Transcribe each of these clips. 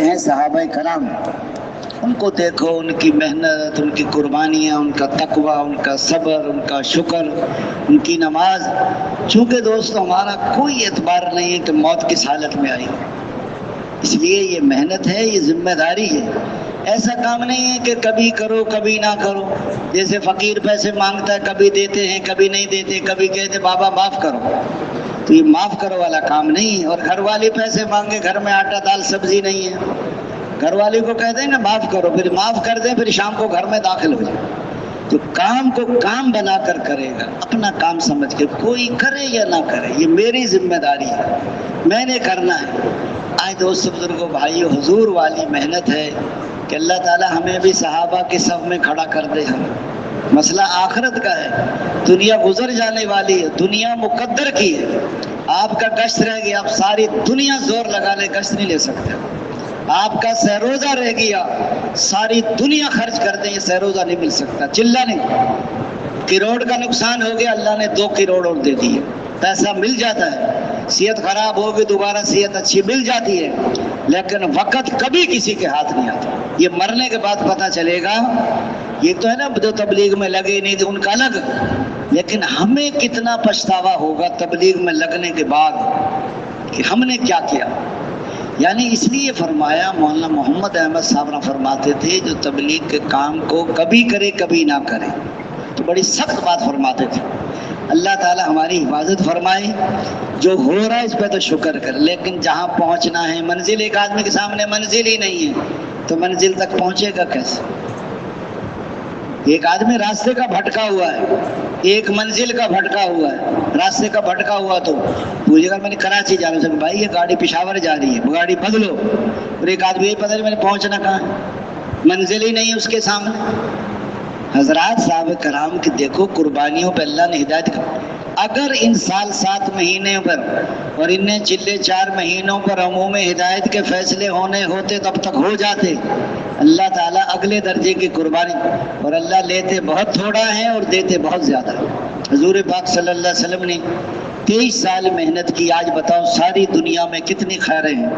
ہیں صحابہ کرام، ان کو دیکھو، ان کی محنت، ان کی قربانیاں، ان کا تقوی، ان کا صبر، ان کا شکر، ان کی نماز۔ چونکہ دوستو ہمارا کوئی اعتبار نہیں ہے کہ موت کس حالت میں آئی، اس لیے یہ محنت ہے، یہ ذمہ داری ہے۔ ایسا کام نہیں ہے کہ کبھی کرو کبھی نہ کرو، جیسے فقیر پیسے مانگتا ہے، کبھی دیتے ہیں کبھی نہیں دیتے، کبھی کہتے بابا معاف کرو، تو یہ معاف کرو والا کام نہیں ہے۔ اور گھر والے پیسے مانگے، گھر میں آٹا دال سبزی نہیں ہے، گھر والے کو کہتے ہیں نا معاف کرو، پھر معاف کر دیں، پھر شام کو گھر میں داخل ہو جائے۔ تو کام کو کام بنا کر کرے گا، اپنا کام سمجھ کے، کوئی کرے یا نہ کرے، یہ میری ذمہ داری ہے، میں نے کرنا ہے۔ آج دوست بزرگوں بھائیو، حضور والی محنت ہے کہ اللہ تعالی ہمیں بھی صحابہ کے صف میں کھڑا کر دے۔ ہم مسئلہ آخرت کا ہے، دنیا گزر جانے والی ہے، دنیا مقدر کی ہے۔ آپ کا گشت رہ گیا، آپ ساری دنیا زور لگا لے، گشت نہیں لے سکتے۔ آپ کا سہروزہ رہ گیا، ساری دنیا خرچ کر دیں، یہ سہروزہ نہیں مل سکتا، چلہ نہیں۔ کروڑ کا نقصان ہو گیا، اللہ نے 2 کروڑ اور دے دیے، پیسہ مل جاتا ہے۔ صحت خراب ہوگی، دوبارہ صحت اچھی مل جاتی ہے، لیکن وقت کبھی کسی کے ہاتھ نہیں آتا۔ یہ مرنے کے بعد پتہ چلے گا۔ یہ تو ہے نا جو تبلیغ میں لگے نہیں تھے ان کا الگ، لیکن ہمیں کتنا پچھتاوا ہوگا تبلیغ میں لگنے کے بعد کہ ہم نے کیا کیا۔ یعنی اس لیے فرمایا، مولانا محمد احمد صاحب فرماتے تھے جو تبلیغ کے کام کو کبھی کرے کبھی نہ کرے، تو بڑی سخت بات فرماتے تھے۔ اللہ تعالی ہماری حفاظت فرمائے، جو ہو رہا ہے اس پہ تو شکر کر، لیکن جہاں پہنچنا ہے منزل، ایک آدمی کے سامنے منزل ہی نہیں ہے تو منزل تک پہنچے گا کیسے؟ ایک آدمی راستے کا بھٹکا ہوا ہے، ایک منزل کا بھٹکا ہوا ہے، راستے کا بھٹکا ہوا تو پوچھے گا میں نے کراچی جانا ہے، بھائی یہ گاڑی پشاور جا رہی ہے، گاڑی بدلو۔ اور ایک آدمی یہ پتہ نہیں میں نے پہنچنا کہاں ہے، منزل ہی نہیں ہے اس کے سامنے۔ حضرات صاحب کرام کی دیکھو قربانیوں پہ اللہ نے ہدایت کر، اگر ان سال 7 مہینے پر اور ان 4 مہینوں پر عموم ہدایت کے فیصلے ہونے ہوتے تب تک ہو جاتے، اللہ تعالیٰ اگلے درجے کی قربانی، اور اللہ لیتے بہت تھوڑا ہے اور دیتے بہت زیادہ۔ حضور پاک صلی اللہ علیہ وسلم نے 23 سال محنت کی، آج بتاؤ ساری دنیا میں کتنی خیریں ہیں؟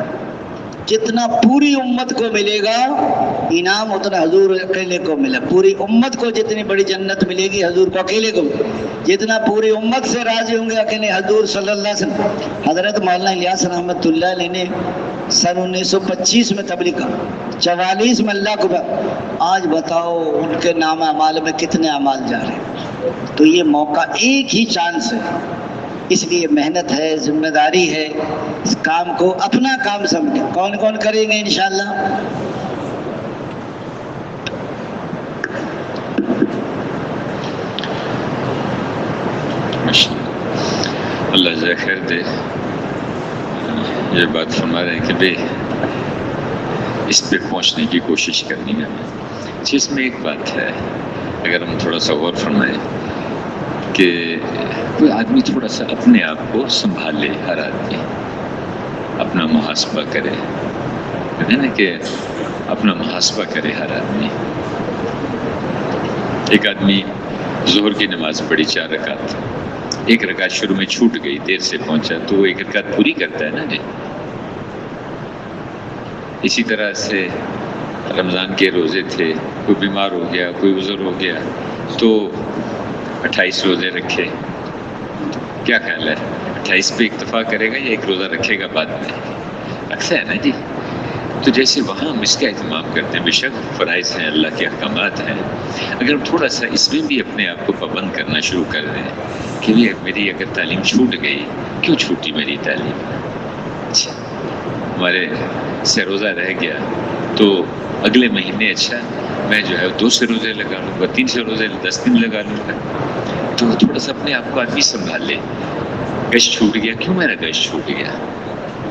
جتنا پوری امت کو ملے گا انعام اتنا حضور اکیلے کو ملا۔ پوری امت کو جتنی بڑی جنت ملے گی حضور کو اکیلے کو، جتنا پوری امت سے راضی ہوں گے اکیلے حضور صلی اللہ علیہ وسلم۔ حضرت مولانا الیاس رحمۃ اللہ علیہ نے سن 1925 میں تبلیغ کا، 44 میں اللہ کو، آج بتاؤ ان کے نام اعمال میں کتنے اعمال جا رہے ہیں۔ تو یہ موقع ایک ہی چانس ہے، اس لیے محنت ہے، ذمہ داری ہے، اس کام کو اپنا کام سمجھیں۔ کون کون کریں گے انشاءاللہ؟ اللہ جزائے خیر دے۔ یہ بات فرما رہے ہیں کہ بھئی اس پہ پہنچنے کی کوشش کرنی ہے۔ جس میں ایک بات ہے، اگر ہم تھوڑا سا غور فرمائیں کہ کوئی آدمی تھوڑا سا اپنے آپ کو سنبھال لے، ہر آدمی اپنا محاسبہ کرے، کہتے ہیں نا کہ اپنا محاسبہ کرے ہر آدمی۔ ایک آدمی ظہر کی نماز پڑھی 4 رکعت، 1 رکعت شروع میں چھوٹ گئی، دیر سے پہنچا تو وہ 1 رکعت پوری کرتا ہے نا جی۔ اسی طرح سے رمضان کے روزے تھے، کوئی بیمار ہو گیا، کوئی عذر ہو گیا تو 28 روزے رکھے، کیا خیال ہے 28 پہ اکتفا کرے گا یا 1 روزہ رکھے گا بعد میں؟ اکثر ہے نا جی۔ تو جیسے وہاں ہم اس کا اہتمام کرتے ہیں، بے شک فرائض ہیں، اللہ کے احکامات ہیں، اگر ہم تھوڑا سا اس میں بھی اپنے آپ کو پابند کرنا شروع کر دیں کہ میری اگر تعلیم چھوٹ گئی، کیوں چھوٹی میری تعلیم؟ اچھا ہمارے سے روزہ رہ گیا تو اگلے مہینے اچھا میں جو ہے 2 سے روزے لگا لوں گا، 3 سے روزے 10 دن لگا لوں گا۔ تو تھوڑا سا اپنے آپ کو آدمی سنبھال لے، گشت چھوٹ گیا، کیوں میرا گشت چھوٹ گیا؟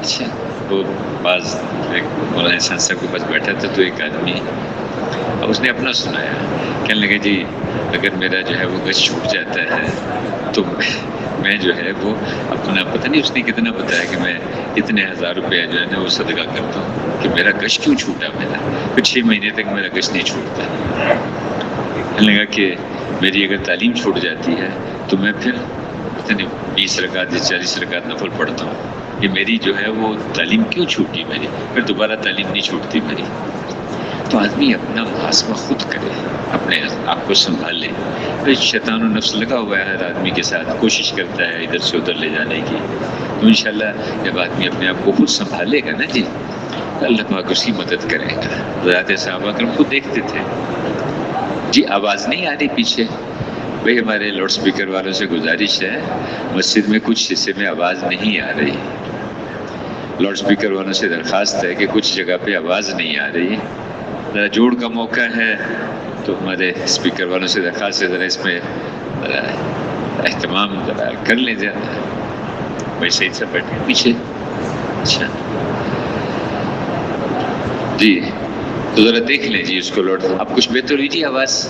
اچھا وہ بعض مولانا احسان صاحب کے پاس بیٹھا تھا تو ایک آدمی، اب اس نے اپنا سنایا، کہنے لگے جی اگر میرا جو ہے وہ گشت چھوٹ جاتا ہے تو میں جو ہے وہ اپنا، پتہ نہیں اس نے کتنا بتایا کہ میں اتنے 1000 روپیہ جو ہے نا وہ صدقہ کرتا ہوں کہ میرا گشت کیوں چھوٹا میرا، پھر 6 مہینے تک میرا گشت نہیں چھوٹتا۔ کہنے لگا کہ میری اگر تعلیم چھوٹ جاتی ہے تو میں پھر پتہ نہیں 20 رکعت یا 40 رکعت نفل پڑھتا ہوں، کہ میری جو ہے وہ تعلیم کیوں چھوٹی میری، پھر دوبارہ تعلیم نہیں چھوٹتی میری. تو آدمی اپنا محاسبہ خود کرے، اپنے آپ کو سنبھالے. تو شیطان و نفس لگا ہوا ہے ہر آدمی کے ساتھ، کوشش کرتا ہے ادھر سے ادھر لے جانے کی. تو انشاءاللہ جب آدمی اپنے آپ کو خود سنبھالے گا نا جی، اللہ پاک اس کی مدد کرے گا. حضرات صحابہ کرام کو دیکھتے تھے جی، آواز نہیں آ رہی پیچھے، بھئی ہمارے لاؤڈ سپیکر والوں سے گزارش ہے، مسجد میں کچھ حصے میں آواز نہیں آ رہی. لاؤڈ سپیکر والوں سے درخواست ہے کہ کچھ جگہ پہ آواز نہیں آ رہی، ذرا جوڑ کا موقع ہے تو ہمارے اسپیکر والوں سے درخواست ہے ذرا اس میں ذرا اہتمام ذرا کر لیں. بھائی صحیح سے بیٹھے پیچھے. اچھا جی، تو ذرا دیکھ لیں جی اس کو لوٹ. اب کچھ بہتر ہوئی جی آواز؟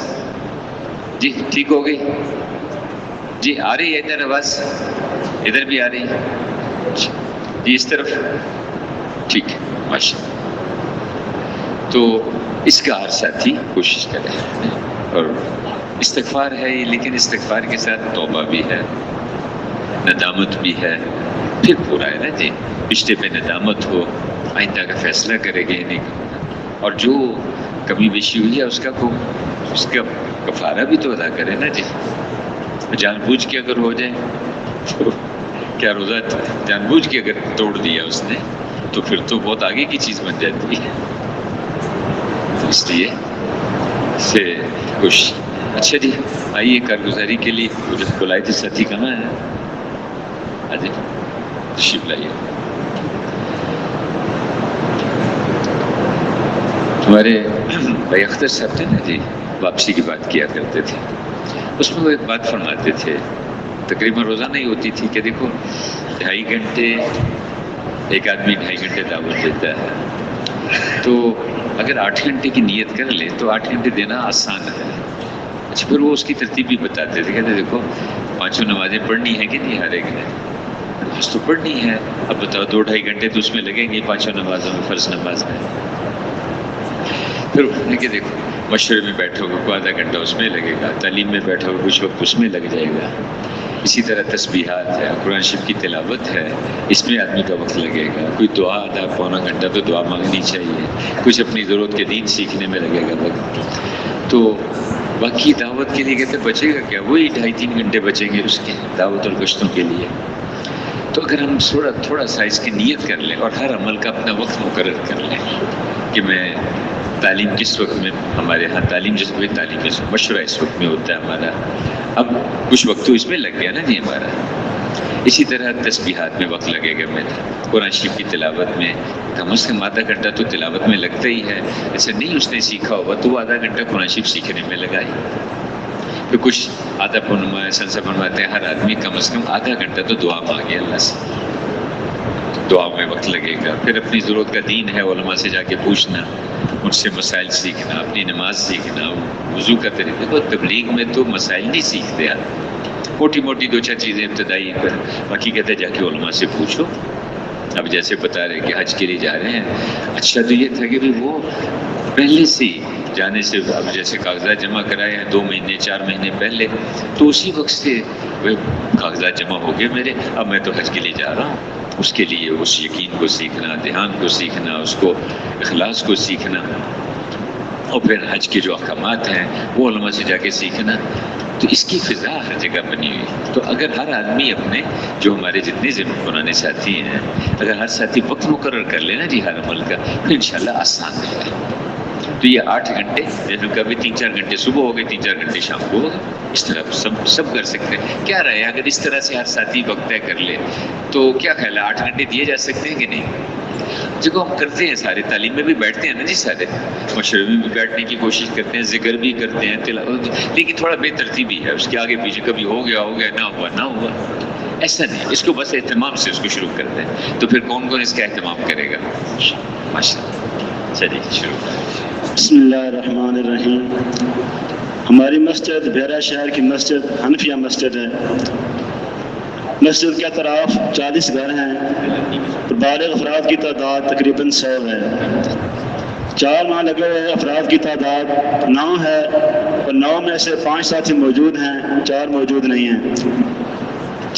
جی ٹھیک ہو گئی جی؟ آ رہی ہے ادھر آواز؟ ادھر بھی آ رہی ہے جی؟ اس طرف ٹھیک ہے، ماشاء اللہ. تو اس کا ہر ساتھی کوشش کرے. اور استغفار ہے یہ، لیکن استغفار کے ساتھ توبہ بھی ہے، ندامت بھی ہے. پھر پورا ہے نا جی، پچھلے پہ ندامت ہو، آئندہ کا فیصلہ کرے گا نہیں. اور جو کمی بیشی ہوئی ہے اس کا کفارہ بھی تو ادا کرے نا جی. جان بوجھ کے اگر ہو جائے تو کیا روزہ جان بوجھ کے اگر توڑ دیا اس نے تو پھر تو بہت آگے کی چیز بن جاتی ہے. اس لیے سے خوش. اچھا جی، آئیے کارگزاری کے لیے بلائے تھے ساتھی کہاں ہے؟ آجائے تشریف لائیے. ہمارے بھائی اختر صاحب تھے نا جی، واپسی کی بات کیا کرتے تھے. اس میں وہ ایک بات فرماتے تھے، تقریباً روزانہ ہی ہوتی تھی کہ دیکھو 2.5 گھنٹے ایک آدمی 2.5 گھنٹے دعوت دیتا ہے، تو اگر 8 گھنٹے کی نیت کر لے تو 8 گھنٹے دینا آسان ہے. اچھا پھر وہ اس کی ترتیب بھی بتاتے تھے، کہتے دیکھو 5 نمازیں پڑھنی ہے کہ نہیں ہر ایک نے؟ نماز تو پڑھنی ہے. اب بتاؤ 2-2.5 گھنٹے تو اس میں لگیں گے 5 نمازوں میں، فرض نماز میں. پھر انہوں نے کہ دیکھو مشورے میں بیٹھو گے کو آدھا گھنٹہ اس میں لگے گا، تعلیم میں بیٹھو گے کچھ وقت اس میں لگ جائے گا. اسی طرح تسبیحات ہے، قرآن شریف کی تلاوت ہے، اس میں آدمی کا وقت لگے گا. کوئی دعا آدھا پونا گھنٹہ تو دعا مانگنی چاہیے، کچھ اپنی ضرورت کے دین سیکھنے میں لگے گا وقت. تو باقی دعوت کے لیے کہتے بچے گا کیا؟ وہی 2.5-3 گھنٹے بچیں گے اس کے دعوت اور گشتوں کے لیے. تو اگر ہم تھوڑا سا اس کی نیت کر لیں اور ہر عمل کا اپنا وقت مقرر کر لیں کہ میں تعلیم کس وقت میں، ہمارے ہاں تعلیم جس وقت تعلیم اس مشورہ اس وقت میں ہوتا ہے ہمارا، اب کچھ وقت تو اس میں لگ گیا نا جی ہمارا. اسی طرح تسبیحات میں وقت لگے گا میرا، قرآن شریف کی تلاوت میں کم از کم آدھا گھنٹہ تو تلاوت میں لگتا ہی ہے. ایسا نہیں اس نے سیکھا ہوگا تو وہ آدھا گھنٹہ قرآن شریف سیکھنے میں لگا ہی. پھر کچھ آدھا سنسا فرماتے ہیں ہر آدمی کم از کم آدھا گھنٹہ تو دعا مانگے اللہ سے، دعا میں وقت لگے گا. پھر اپنی ضرورت کا دین ہے علماء سے جا کے پوچھنا، ان سے مسائل سیکھنا، اپنی نماز سیکھنا، وضو کا طریقہ. دیکھو تبلیغ میں تو مسائل نہیں سیکھتے آپ، موٹی موٹی 2-4 چیزیں ابتدائی پر، باقی کہتے جا کے علماء سے پوچھو. اب جیسے بتا رہے کہ حج کے لیے جا رہے ہیں، اچھا تو یہ تھا کہ وہ پہلے سے جانے سے اب جیسے کاغذات جمع کرائے ہیں 2 مہینے 4 مہینے پہلے، تو اسی وقت سے وہ کاغذات جمع ہو گئے میرے، اب میں تو حج کے لیے جا رہا ہوں. اس کے لیے اس یقین کو سیکھنا، دھیان کو سیکھنا، اس کو اخلاص کو سیکھنا، اور پھر حج کے جو احکامات ہیں وہ علماء سے جا کے سیکھنا. تو اس کی فضا ہر جگہ بنی ہوئی. تو اگر ہر آدمی اپنے جو ہمارے جتنے ذمہ پرانے ساتھی ہیں، اگر ہر ساتھی وقت مقرر کر لینا جی ہر عمل کا، تو انشاءاللہ آسان ہے. تو یہ 8 گھنٹے جیسے کبھی 3-4 گھنٹے صبح ہو گئے، 3-4 گھنٹے شام کو ہو گئے، اس طرح سب کر سکتے ہیں. کیا رہے اگر اس طرح سے ہر ساتھی وقت طے کر لے تو کیا خیال ہے 8 گھنٹے دیے جا سکتے ہیں کہ نہیں؟ دیکھو ہم کرتے ہیں سارے، تعلیم میں بھی بیٹھتے ہیں نا جی، سارے مشورے میں بھی بیٹھنے کی کوشش کرتے ہیں، ذکر بھی کرتے ہیں، تلاوت، لیکن تھوڑا بے ترتیبی ہے، اس کے آگے پیچھے کبھی ہو گیا نہ ہوا. ایسا نہیں، اس کو بس اہتمام سے اس کو شروع کرتے ہیں. تو پھر کون اس کا اہتمام کرے گا؟ ماشاء اللہ. چلیے شروع کریں. بسم اللہ الرحمن الرحیم. ہماری مسجد بیرا شہر کی مسجد حنفیہ مسجد ہے. مسجد کے اطراف 40 گھر ہیں اور بالغ افراد کی تعداد تقریباً 100 ہے. 4 ماہ لگے ہوئے افراد کی تعداد 9 ہے اور 9 میں سے 5 ساتھی موجود ہیں، 4 موجود نہیں ہیں.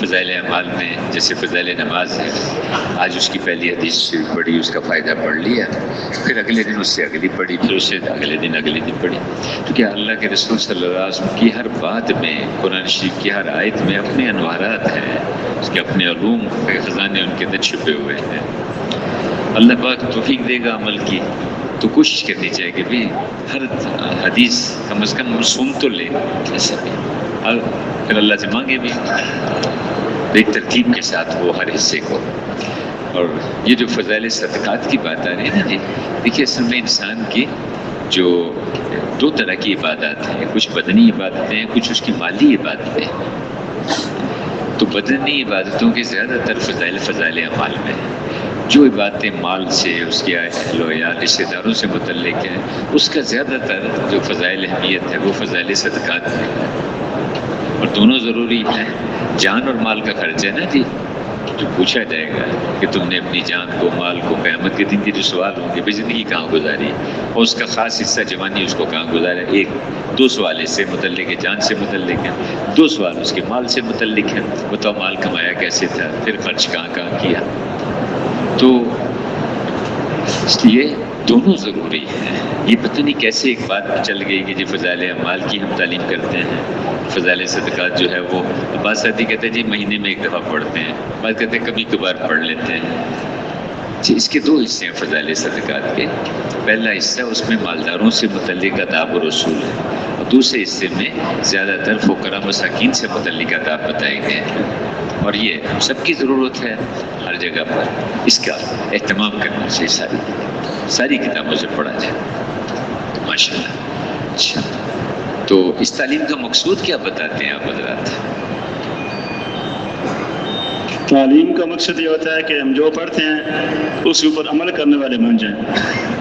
فضائل اعمال میں جیسے فضائل نماز ہے، آج اس کی پہلی حدیث پڑھی، اس کا فائدہ پڑھ لیا، پھر اگلے دن اس سے اگلی پڑھی، پھر اس سے اگلے دن پڑھی، تو کیا اللہ کے رسول صلی اللہ علیہ وسلم کی ہر بات میں، قرآن شریف کی ہر آیت میں اپنے انوارات ہیں، اس کے اپنے علوم کے خزانے ان کے اندر چھپے ہوئے ہیں۔ اللہ پاک توفیق دے گا عمل کی، تو کوشش کرنی چاہیے کہ بھی ہر حدیث کم از کم سن تو لے ایسا بھی، اور پھر اللہ سے مانگے بھی ایک ترتیب کے ساتھ وہ ہر حصے کو۔ اور یہ جو فضائل صدقات کی بات آ رہی ہے نا جی، دیکھیے اصل میں انسان کی جو دو طرح کی عبادات ہیں، کچھ بدنی عبادتیں ہیں، کچھ اس کی مالی عبادتیں ہیں۔ تو بدنی عبادتوں کے زیادہ تر فضائل اعمال میں ہیں۔ جو عبادتیں مال سے، اس کے اہل و عیال رشتہ داروں سے متعلق ہیں، اس کا زیادہ تر جو فضائل اہمیت ہے وہ فضائل صدقات میں ہے، اور دونوں ضروری ہیں۔ جان اور مال کا خرچ ہے نا جی، جو پوچھا جائے گا کہ تم نے اپنی جان کو، مال کو، قیامت کے دن کے جو سوال ہوں گے، زندگی کہاں گزاری، اور اس کا خاص حصہ جوانی اس کو کہاں گزارا۔ دو سوال اس سے متعلق ہے، جان سے متعلق ہے، دو سوال اس کے مال سے متعلق ہے، بتاؤ مال کمایا کیسے تھا، پھر خرچ کہاں کیا۔ تو اس لیے دونوں ضروری ہیں۔ یہ پتہ نہیں کیسے ایک بات چل گئی کہ جی فضائل اعمال کی ہم تعلیم کرتے ہیں، فضائل صدقات جو ہے وہ بعض ساتھی کہتے ہیں جی مہینے میں ایک دفعہ پڑھتے ہیں، بعض کہتے ہیں کبھی کبھار پڑھ لیتے ہیں۔ جی اس کے دو حصے ہیں فضائل صدقات کے۔ پہلا حصہ اس میں مالداروں سے متعلق آداب و رسول ہے، اور دوسرے حصے میں زیادہ تر فقراء مساکین سے متعلق آداب بتائے گئے ہیں، اور یہ سب کی ضرورت ہے ہر جگہ پر اس کا اہتمام کرنا چاہیے، ساری کتابوں سے پڑھا جائے تو ماشاء اللہ۔ اچھا، تو اس تعلیم کا مقصود کیا بتاتے ہیں آپ حضرات؟ تعلیم کا مقصد یہ ہوتا ہے کہ ہم جو پڑھتے ہیں اس کے اوپر عمل کرنے والے بن جائیں۔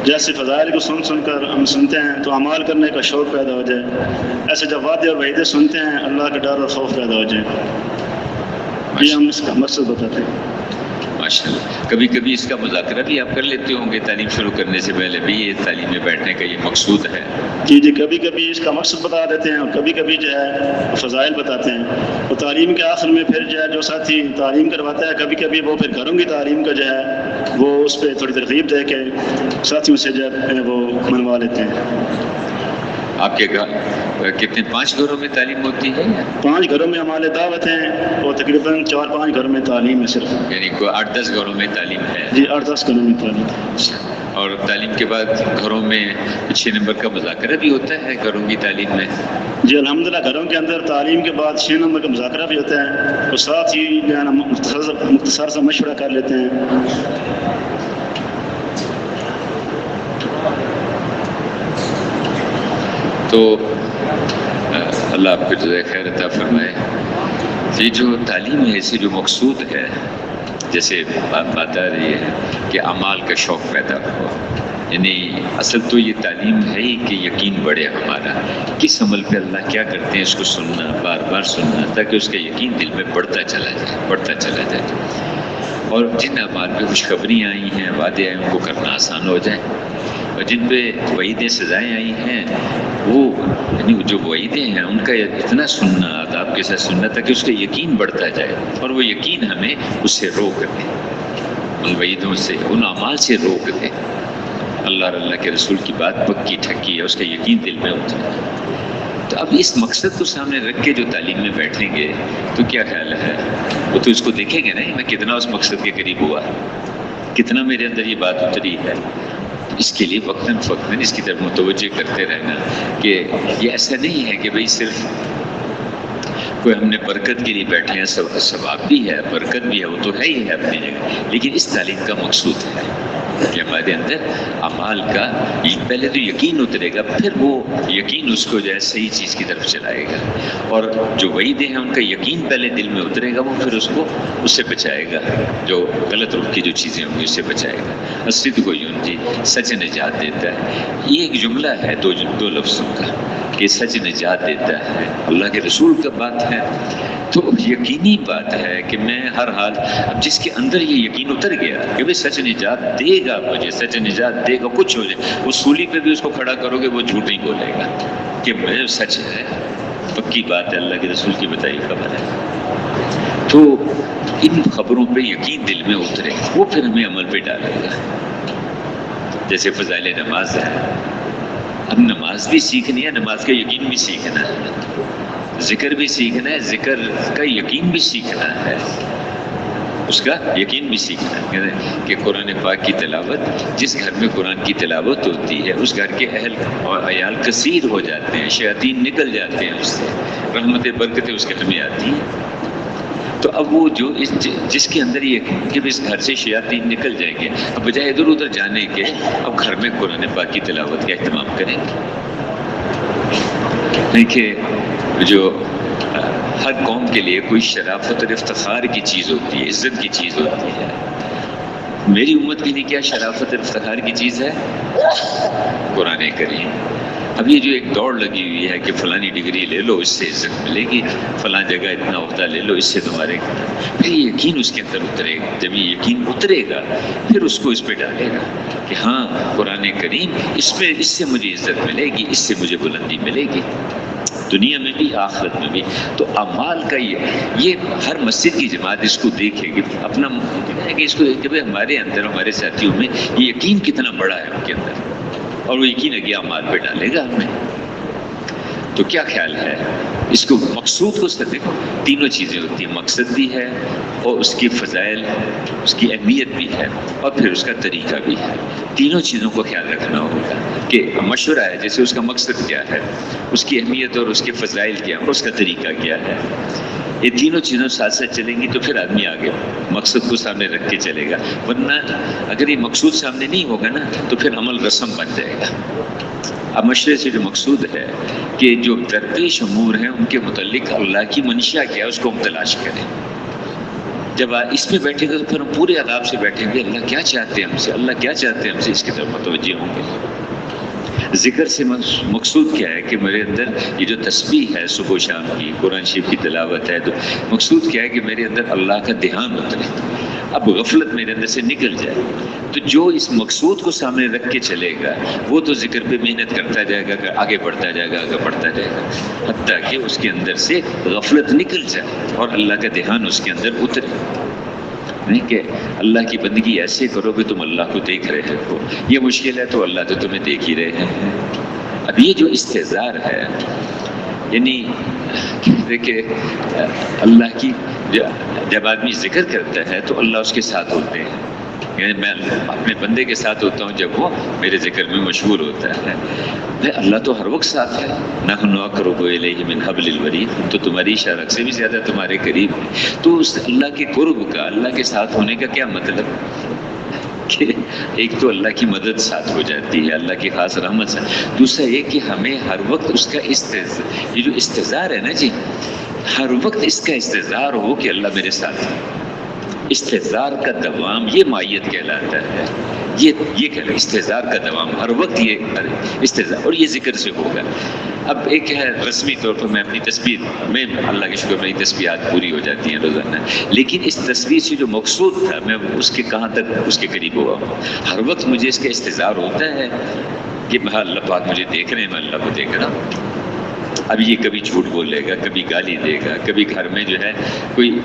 جیسے فضائل کو سن کر ہم سنتے ہیں تو عمال کرنے کا شوق پیدا ہو جائے، ایسے جب وعدے اور وعیدے سنتے ہیں اللہ کا ڈر اور خوف پیدا ہو جائے۔ یہ ہم اس کا مقصد بتاتے ہیں۔ ماشاءاللہ، کبھی کبھی اس کا مذاکرہ بھی آپ کر لیتے ہوں گے تعلیم شروع کرنے سے پہلے بھی، یہ تعلیم میں بیٹھنے کا یہ مقصود ہے؟ جی کبھی کبھی اس کا مقصد بتا دیتے ہیں، اور کبھی کبھی جو ہے فضائل بتاتے ہیں، اور تعلیم کے آخر میں پھر جو ہے جو ساتھی تعلیم کرواتا ہے کبھی کبھی وہ پھر گھروں کی تعلیم کا جو ہے وہ اس پہ تھوڑی ترغیب دے کے ساتھیوں سے جو ہے وہ منوا لیتے ہیں۔ آپ کے گھر کتنے 5 گھروں میں تعلیم ہوتی ہے؟ 5 گھروں میں ہمارے دعوت ہیں، اور تقریباً 4-5 گھروں میں تعلیم ہے صرف۔ یعنی کوئی 8-10 گھروں میں تعلیم ہے؟ جی 8-10 گھروں میں تعلیم۔ اور تعلیم کے بعد گھروں میں 6 نمبر کا مذاکرہ بھی ہوتا ہے گھروں کی تعلیم میں؟ جی الحمدللہ گھروں کے اندر تعلیم کے بعد 6 نمبر کا مذاکرہ بھی ہوتا ہے، اور ساتھ ہی جو ہے نا مختصر سا مشورہ کر لیتے ہیں۔ تو اللہ آپ کو جزائے خیر عطا فرمائے۔ یہ جو تعلیم ہے اسے جو مقصود ہے، جیسے بات آ رہی ہے کہ اعمال کا شوق پیدا ہو، یعنی اصل تو یہ تعلیم ہے ہی کہ یقین بڑھے ہمارا، کس عمل پہ اللہ کیا کرتے ہیں اس کو سننا، بار بار سننا، تاکہ اس کا یقین دل میں بڑھتا چلا جائے، اور جن اعمال پہ خوشخبریاں آئی ہیں، وعدے آئے ہیں، ان کو کرنا آسان ہو جائے، اور جن پہ وعیدیں سزائیں آئی ہیں وہ یعنی جو وعیدیں ہیں ان کا اتنا سننا، آداب کے ساتھ سننا، تاکہ اس کا یقین بڑھتا جائے، اور وہ یقین ہمیں اس سے روک دے، ان وعیدوں سے، ان اعمال سے روک دے۔ اللہ اور اللہ کے رسول کی بات پکی ٹھکی ہے، اس کا یقین دل میں اترے۔ تو اب اس مقصد کو سامنے رکھ کے جو تعلیم میں بیٹھیں گے تو کیا خیال ہے، وہ تو اس کو دیکھیں گے نہیں میں کتنا اس مقصد کے قریب ہوا، کتنا میرے اندر یہ بات اتری ہے۔ اس کے لیے وقتاً فوقتاً اس کی طرف متوجہ کرتے رہنا کہ یہ ایسا نہیں ہے کہ بھئی صرف کوئی ہم نے برکت کے لیے بیٹھے ہیں، ثواب بھی ہے، برکت بھی ہے، وہ تو ہے ہی ہے اپنی جگہ، لیکن اس تعلیم کا مقصود ہے کہ ہمارے اندر اعمال کا پہلے تو یقین اترے گا، پھر وہ یقین اس کو جو ہے صحیح چیز کی طرف چلائے گا، اور جو وعیدیں ہیں ان کا یقین پہلے دل میں اترے گا، وہ پھر اس کو اس سے بچائے گا، جو غلط رخ کی جو چیزیں ہوں گی اس سے بچائے گا۔ الصدق ینجی، سچ نجات دیتا ہے، یہ ایک جملہ ہے دو لفظوں کا کہ سچ نجات دیتا ہے، اللہ کے رسول کا بات ہے، تو یقینی بات ہے کہ میں ہر حال، اب جس کے اندر یہ یقین اتر گیا کہ بھئی سچ نجات دے گا، مجھے سچ نجات دے گا، کچھ ہو جائے، وہ سولی پہ بھی اس کو کھڑا کرو گے وہ جھوٹ نہیں بولے گا کہ میں سچ ہے، پکی بات ہے، اللہ کے رسول کی بتائی خبر ہے۔ تو ان خبروں پہ یقین دل میں اترے، وہ پھر ہمیں عمل پہ ڈالے گا. جیسے فضائل نماز ہے، اب نماز بھی سیکھنی ہے، نماز کا یقین بھی سیکھنا ہے، ذکر بھی سیکھنا ہے، ذکر کا یقین بھی سیکھنا ہے، اس کا یقین بھی سیکھنا ہے کہ قرآن پاک کی تلاوت، جس گھر میں قرآن کی تلاوت ہوتی ہے اس گھر کے اہل اور عیال کثیر ہو جاتے ہیں، شیاطین نکل جاتے ہیں، اس سے رحمت برکتیں اس گھر میں آتی ہیں. تو اب وہ جو جس کے اندر یہ کہ اس گھر سے شیاطین نکل جائیں گے، اب بجائے ادھر ادھر جانے کے اب گھر میں قرآن پاک کی تلاوت کا اہتمام کریں گے. نہیں کہ جو ہر قوم کے لیے کوئی شرافت اور افتخار کی چیز ہوتی ہے، عزت کی چیز ہوتی ہے. میری امت کے لیے کیا شرافت اور افتخار کی چیز ہے؟ قرآن کریم. اب یہ جو ایک دوڑ لگی ہوئی ہے کہ فلانی ڈگری لے لو اس سے عزت ملے گی، فلاں جگہ اتنا عہدہ لے لو اس سے تمہارے، پھر یہ یقین اس کے اندر اترے گا. جب یہ یقین اترے گا پھر اس کو اس پہ ڈالے گا کہ ہاں قرآن کریم اس سے مجھے عزت ملے گی، اس سے مجھے بلندی ملے گی، دنیا میں بھی آخرت میں بھی. تو اعمال کا یہ ہر مسجد کی جماعت اس کو دیکھے گی، اپنا ہے کہ اس کو دیکھ کہ ہمارے اندر، ہمارے ساتھیوں میں یہ یقین کتنا بڑا ہے ان کے اندر، اور وہ یقین ہے کہ اعمال پہ ڈالے گا ہمیں. تو کیا خیال ہے اس کو مقصود کو دیکھو، تینوں چیزیں ہوتی ہیں، مقصد بھی ہے اور اس کی فضائل، اس کی اہمیت بھی ہے، اور پھر اس کا طریقہ بھی ہے. تینوں چیزوں کو خیال رکھنا ہوگا کہ مشورہ ہے جیسے اس کا مقصد کیا ہے، اس کی اہمیت اور اس کے فضائل کیا ہے، اور اس کا طریقہ کیا ہے. یہ تینوں چیزوں ساتھ ساتھ چلیں گی تو پھر آدمی آگے مقصد کو سامنے رکھ کے چلے گا. ورنہ اگر یہ مقصود سامنے نہیں ہوگا نا تو پھر عمل رسم بن جائے گا. اب مشورے سے جو مقصود ہے کہ جو درپیش امور ہیں ان کے متعلق اللہ کی منشا کیا ہے اس کو ہم تلاش کریں. جب اس میں بیٹھیں گے تو پھر ہم پورے آداب سے بیٹھیں گے، اللہ کیا چاہتے ہیں ہم سے، اللہ کیا چاہتے ہیں ہم سے، اس کی طرف متوجہ ہوں گے. ذکر سے مقصود کیا ہے کہ میرے اندر یہ جو تسبیح ہے صبح و شام کی، قرآن شریف کی تلاوت ہے، تو مقصود کیا ہے کہ میرے اندر اللہ کا دھیان اترے، اب غفلت میرے اندر سے نکل جائے. تو جو اس مقصود کو سامنے رکھ کے چلے گا وہ تو ذکر پہ محنت کرتا جائے گا، آگے بڑھتا جائے گا، آگے بڑھتا جائے گا، حتیٰ کہ اس کے اندر سے غفلت نکل جائے اور اللہ کا دھیان اس کے اندر اترے. نہیں کہ اللہ کی بندگی ایسے کرو کہ تم اللہ کو دیکھ رہے ہو، یہ مشکل ہے تو اللہ تو تمہیں دیکھ ہی رہے ہیں. اب یہ جو استحضار ہے، یعنی کہ اللہ کی جب آدمی ذکر کرتا ہے تو اللہ اس کے ساتھ ہوتے ہیں. یعنی میں اپنے بندے کے ساتھ ہوتا ہوں جب وہ میرے ذکر میں مشغول ہوتا ہے. اللہ تو ہر وقت ساتھ ہے. نحن اقرب الیہ من حبل الورید، تو تمہاری شرک سے بھی زیادہ تمہارے قریب ہے. تو اس اللہ کے قرب کا، اللہ کے ساتھ ہونے کا کیا مطلب کہ ایک تو اللہ کی مدد ساتھ ہو جاتی ہے، اللہ کی خاص رحمت سے. دوسرا یہ کہ ہمیں ہر وقت اس کا یہ جو استحضار ہے نا جی، ہر وقت اس کا استحضار ہو کہ اللہ میرے ساتھ ہے. استحضار کا دوام یہ مائیت کہلاتا ہے. یہ کہلاتا ہے استحضار کا دوام، ہر وقت یہ استحضار، اور یہ ذکر سے ہوگا. اب ایک ہے رسمی طور پر میں اپنی تسبیح میں اللہ کے شکر میری تسبیحات پوری ہو جاتی ہیں روزانہ، لیکن اس تصویر سے جو مقصود تھا میں اس کے کہاں تک اس کے قریب ہوا ہوں. ہر وقت مجھے اس کا استحضار ہوتا ہے کہ اللہ پاک مجھے دیکھ رہے ہیں، میں اللہ کو دیکھ رہا ہوں. اب یہ کبھی جھوٹ بولے گا، کبھی گالی دے گا، کبھی گھر میں جو ہے کوئی،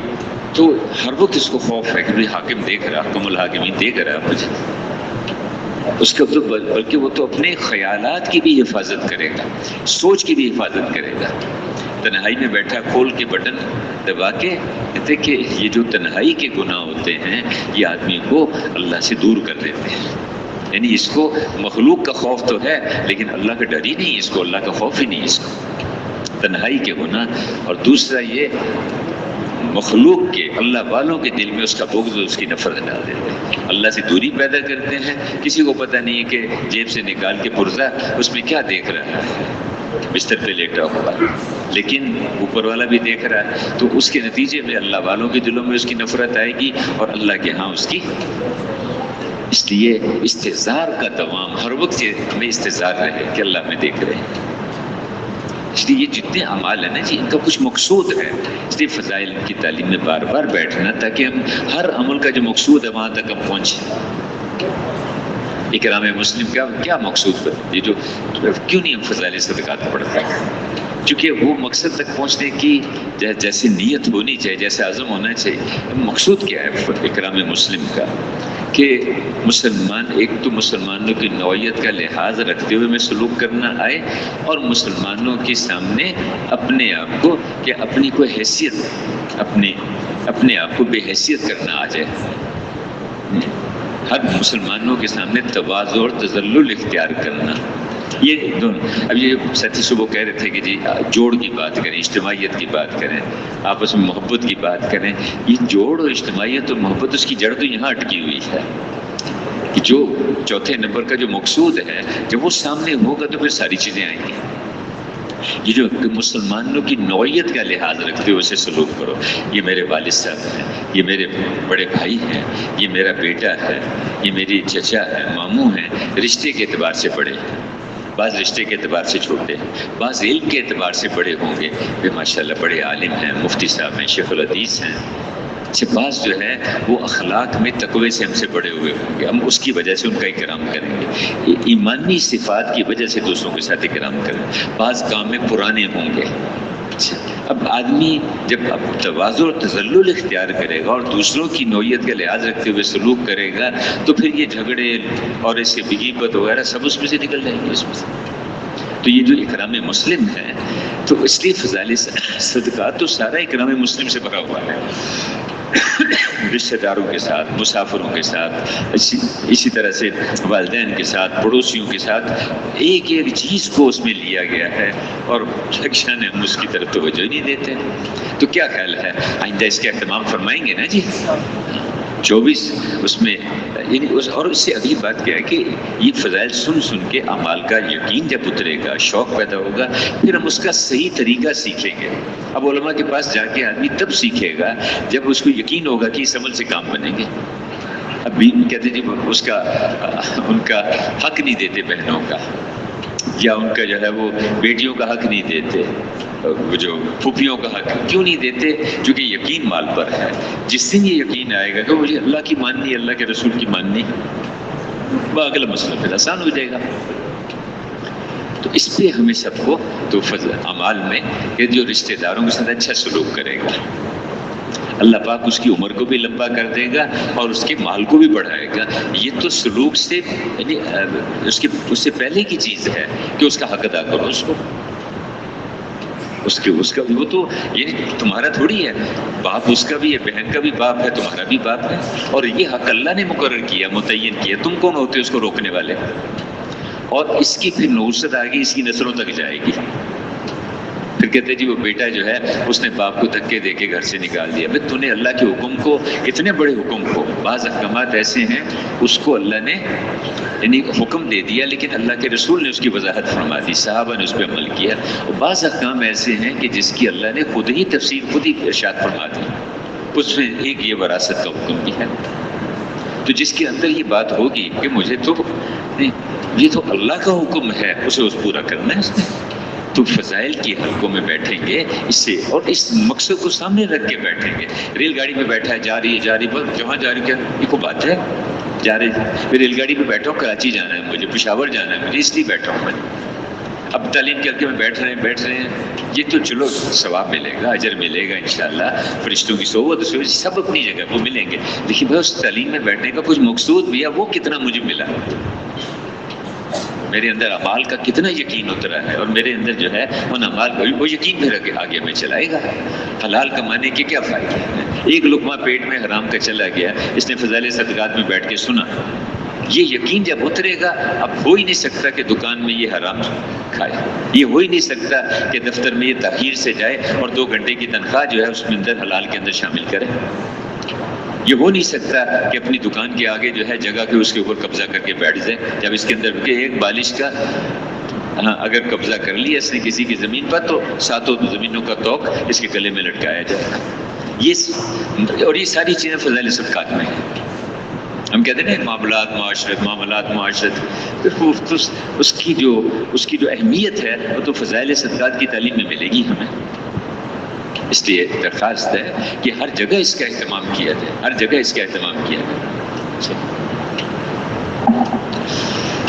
تو ہر وقت اس کو خوف ہے کہ حاکم دیکھ رہا، حکم الحاکمین دیکھ رہا مجھے. اس کا تو بلکہ وہ تو اپنے خیالات کی بھی حفاظت کرے گا، سوچ کی بھی حفاظت کرے گا. تنہائی میں بیٹھا کھول کے بٹن دبا کے دیکھیں، یہ جو تنہائی کے گناہ ہوتے ہیں یہ آدمی کو اللہ سے دور کر دیتے ہیں. یعنی اس کو مخلوق کا خوف تو ہے لیکن اللہ کا ڈر ہی نہیں، اس کو اللہ کا خوف ہی نہیں، اس کو تنہائی کے گناہ. اور دوسرا یہ مخلوق کے، اللہ والوں کے دل میں اس کا بغض، اس کی نفرت ڈال دیتے ہیں، اللہ سے دوری پیدا کرتے ہیں. کسی کو پتہ نہیں ہے کہ جیب سے نکال کے پرزہ اس میں کیا دیکھ رہا ہے، بستر پہ لیٹا ہوا، لیکن اوپر والا بھی دیکھ رہا ہے. تو اس کے نتیجے میں اللہ والوں کے دلوں میں اس کی نفرت آئے گی اور اللہ کے ہاں اس کی. اس لیے استحضار کا دوام، ہر وقت ہمیں استحضار رہے کہ اللہ ہمیں دیکھ رہے ہیں. اس لیے یہ جتنے اعمال ہیں نا جی، ان کا کچھ مقصود ہے. اس لیے فضائل کی تعلیم میں بار بار بیٹھنا تاکہ ہم ہر عمل کا جو مقصود ہے وہاں تک ہم پہنچیں. اکرام مسلم کا کیا مقصود یہ جو کیوں نہیں ہم فضائل صدقات پڑھتے ہیں؟ کیونکہ وہ مقصد تک پہنچنے کی جیسے نیت ہونی چاہیے، جیسے عزم ہونا چاہیے۔ مقصود کیا ہے اکرام مسلم کا؟ کہ مسلمان ایک تو مسلمانوں کی نوعیت کا لحاظ رکھتے ہوئے میں سلوک کرنا آئے، اور مسلمانوں کے سامنے اپنے آپ کو کہ اپنی کوئی حیثیت اپنے آپ کو بے حیثیت کرنا آ جائے۔ ہر مسلمانوں کے سامنے تواضع اور تذلل اختیار کرنا، یہ دونوں۔ اب یہ ساتھی صبح کہہ رہے تھے کہ جی جوڑ کی بات کریں، اجتماعیت کی بات کریں، آپس میں محبت کی بات کریں۔ یہ جوڑ اور اجتماعیت اور محبت، اس کی جڑ تو یہاں اٹکی ہوئی ہے کہ جو چوتھے نمبر کا جو مقصود ہے، جب وہ سامنے ہوگا تو پھر ساری چیزیں آئیں گی۔ یہ جو مسلمانوں کی نوعیت کا لحاظ رکھتے ہوئے اسے سلوک کرو، یہ میرے والد صاحب ہیں، یہ میرے بڑے بھائی ہیں، یہ میرا بیٹا ہے، یہ میری چچا ہے، ماموں ہیں، رشتے کے اعتبار سے بڑے ہیں، بعض رشتے کے اعتبار سے چھوٹے ہیں، بعض علم کے اعتبار سے بڑے ہوں گے، وہ ماشاءاللہ بڑے عالم ہیں، مفتی صاحب ہیں، شیخ الحدیث ہیں۔ بعض جو ہے وہ اخلاق میں تقوی سے ہم سے بڑے ہوئے ہوں گے، ہم اس کی وجہ سے ان کا اکرام کریں گے، ایمانی صفات کی وجہ سے دوسروں کے ساتھ اکرام کریں۔ بعض کام میں پرانے ہوں گے۔ اب آدمی جب تواضع اور تذلل اختیار کرے گا اور دوسروں کی نوعیت کا لحاظ رکھتے ہوئے سلوک کرے گا تو پھر یہ جھگڑے اور ایسے غیبت وغیرہ سب اس میں سے نکل جائیں گے، اس میں سے۔ تو یہ جو اکرام مسلم ہے، تو اس لیے فضائل صدقات تو سارا اکرام مسلم سے بھرا ہوا ہے، رشتہ داروں کے ساتھ، مسافروں کے ساتھ، اسی طرح سے والدین کے ساتھ، پڑوسیوں کے ساتھ، ایک ایک چیز کو اس میں لیا گیا ہے، اور شخصان ہم اس کی طرف توجہ ہی نہیں دیتے۔ تو کیا خیال ہے آئندہ اس کا اہتمام فرمائیں گے نا جی؟ 24 اس میں یعنی اور اس سے اگلی بات کیا ہے کہ یہ فضائل سن سن کے اعمال کا یقین جب اترے گا، شوق پیدا ہوگا، پھر ہم اس کا صحیح طریقہ سیکھیں گے۔ اب علماء کے پاس جا کے آدمی تب سیکھے گا جب اس کو یقین ہوگا کہ اس عمل سے کام بنیں گے۔ اب بھی کہتے جی ان کا حق نہیں دیتے بہنوں کا، یا ان کا جو ہے وہ بیٹیوں کا حق نہیں دیتے، وہ جو پھوپھیوں کا حق کیوں نہیں دیتے؟ کیونکہ یقین مال پر ہے۔ جس دن یہ یقین آئے گا کہ مجھے اللہ کی ماننی، اللہ کے رسول کی ماننی، وہ اگلا مسئلہ پھر آسان ہو جائے گا۔ تو اس پہ ہمیں سب کو تو اعمال میں کہ جو رشتہ داروں کے ساتھ اچھا سلوک کرے گا، اللہ پاک اس کی عمر کو بھی لمبا کر دے گا اور اس کے مال کو بھی بڑھائے گا۔ یہ تو سلوک سے یعنی اس سے پہلے کی چیز ہے کہ اس کا حق ادا کرو، اس کا وہ تو یعنی تمہارا تھوڑی ہے، باپ اس کا بھی ہے، بہن کا بھی باپ ہے، تمہارا بھی باپ ہے، اور یہ حق اللہ نے مقرر کیا، متعین کیا، تم کون ہوتے اس کو روکنے والے؟ اور اس کی پھر نوسط آگے اس کی نسلوں تک جائے گی۔ پھر کہتے جی وہ بیٹا جو ہے اس نے باپ کو دھکے دے کے گھر سے نکال دیا۔ بھائی تو نے اللہ کے حکم کو، اتنے بڑے حکم کو، بعض احکامات ایسے ہیں اس کو اللہ نے یعنی حکم دے دیا لیکن اللہ کے رسول نے اس کی وضاحت فرما دی، صحابہ نے اس پہ عمل کیا، اور بعض احکام ایسے ہیں کہ جس کی اللہ نے خود ہی تفسیر، خود ہی ارشاد فرما دی، اس میں ایک یہ وراثت کا حکم بھی ہے۔ تو جس کے اندر یہ بات ہوگی کہ مجھے تو یہ تو اللہ کا حکم ہے، اسے پورا کرنا ہے اس نے، تو فضائل کی حلقوں میں بیٹھیں گے اس سے، اور اس مقصد کو سامنے رکھ کے بیٹھیں گے۔ ریل گاڑی میں بیٹھا ہے، جا رہی بس جہاں جا رہی ہے یہ کو بات ہے، جا رہے میں ریل گاڑی میں بیٹھا ہوں، کراچی جانا ہے مجھے، پشاور جانا ہے مجھے، اس لیے بیٹھا ہوں میں۔ اب تعلیم کر کے میں بیٹھ رہے ہیں، یہ تو چلو ثواب ملے گا، اجر ملے گا انشاءاللہ، فرشتوں کی صحبت سب اپنی جگہ وہ ملیں گے، لیکن بھائی اس تعلیم میں بیٹھنے کا کچھ مقصود بھی ہے، وہ کتنا مجھے ملا، میرے اندر اعمال کا کتنا یقین اترا ہے، اور میرے اندر جو ہے ان اعمال کا وہ یقین پھر آگے میں چلائے گا۔ حلال کمانے کے کیا فائدے ہیں؟ ایک لقمہ پیٹ میں حرام کا چلا گیا، اس نے فضائل صدقات میں بیٹھ کے سنا، یہ یقین جب اترے گا اب ہو ہی نہیں سکتا کہ دکان میں یہ حرام کھائے، یہ ہو ہی نہیں سکتا کہ دفتر میں یہ تاخیر سے جائے اور 2 گھنٹے کی تنخواہ جو ہے اس میں اندر حلال کے اندر شامل کرے، یہ ہو نہیں سکتا کہ اپنی دکان کے آگے جو ہے جگہ کے اس کے اوپر قبضہ کر کے بیٹھ جائے، جب اس کے اندر ایک بالش کا اگر قبضہ کر لیا اس نے کسی کی زمین پر تو 7 زمینوں کا توق اس کے گلے میں لٹکایا جائے گا۔ یہ ساری چیزیں فضائل صدقات میں ہیں۔ ہم کہتے ہیں نا معاملات معاشرت، اس کی جو اہمیت ہے وہ تو فضائل صدقات کی تعلیم میں ملے گی ہمیں۔ اس لیے درخواست ہے کہ ہر جگہ اس کا اہتمام کیا جائے، ہر جگہ اس کا اہتمام کیا جائے۔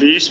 20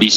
20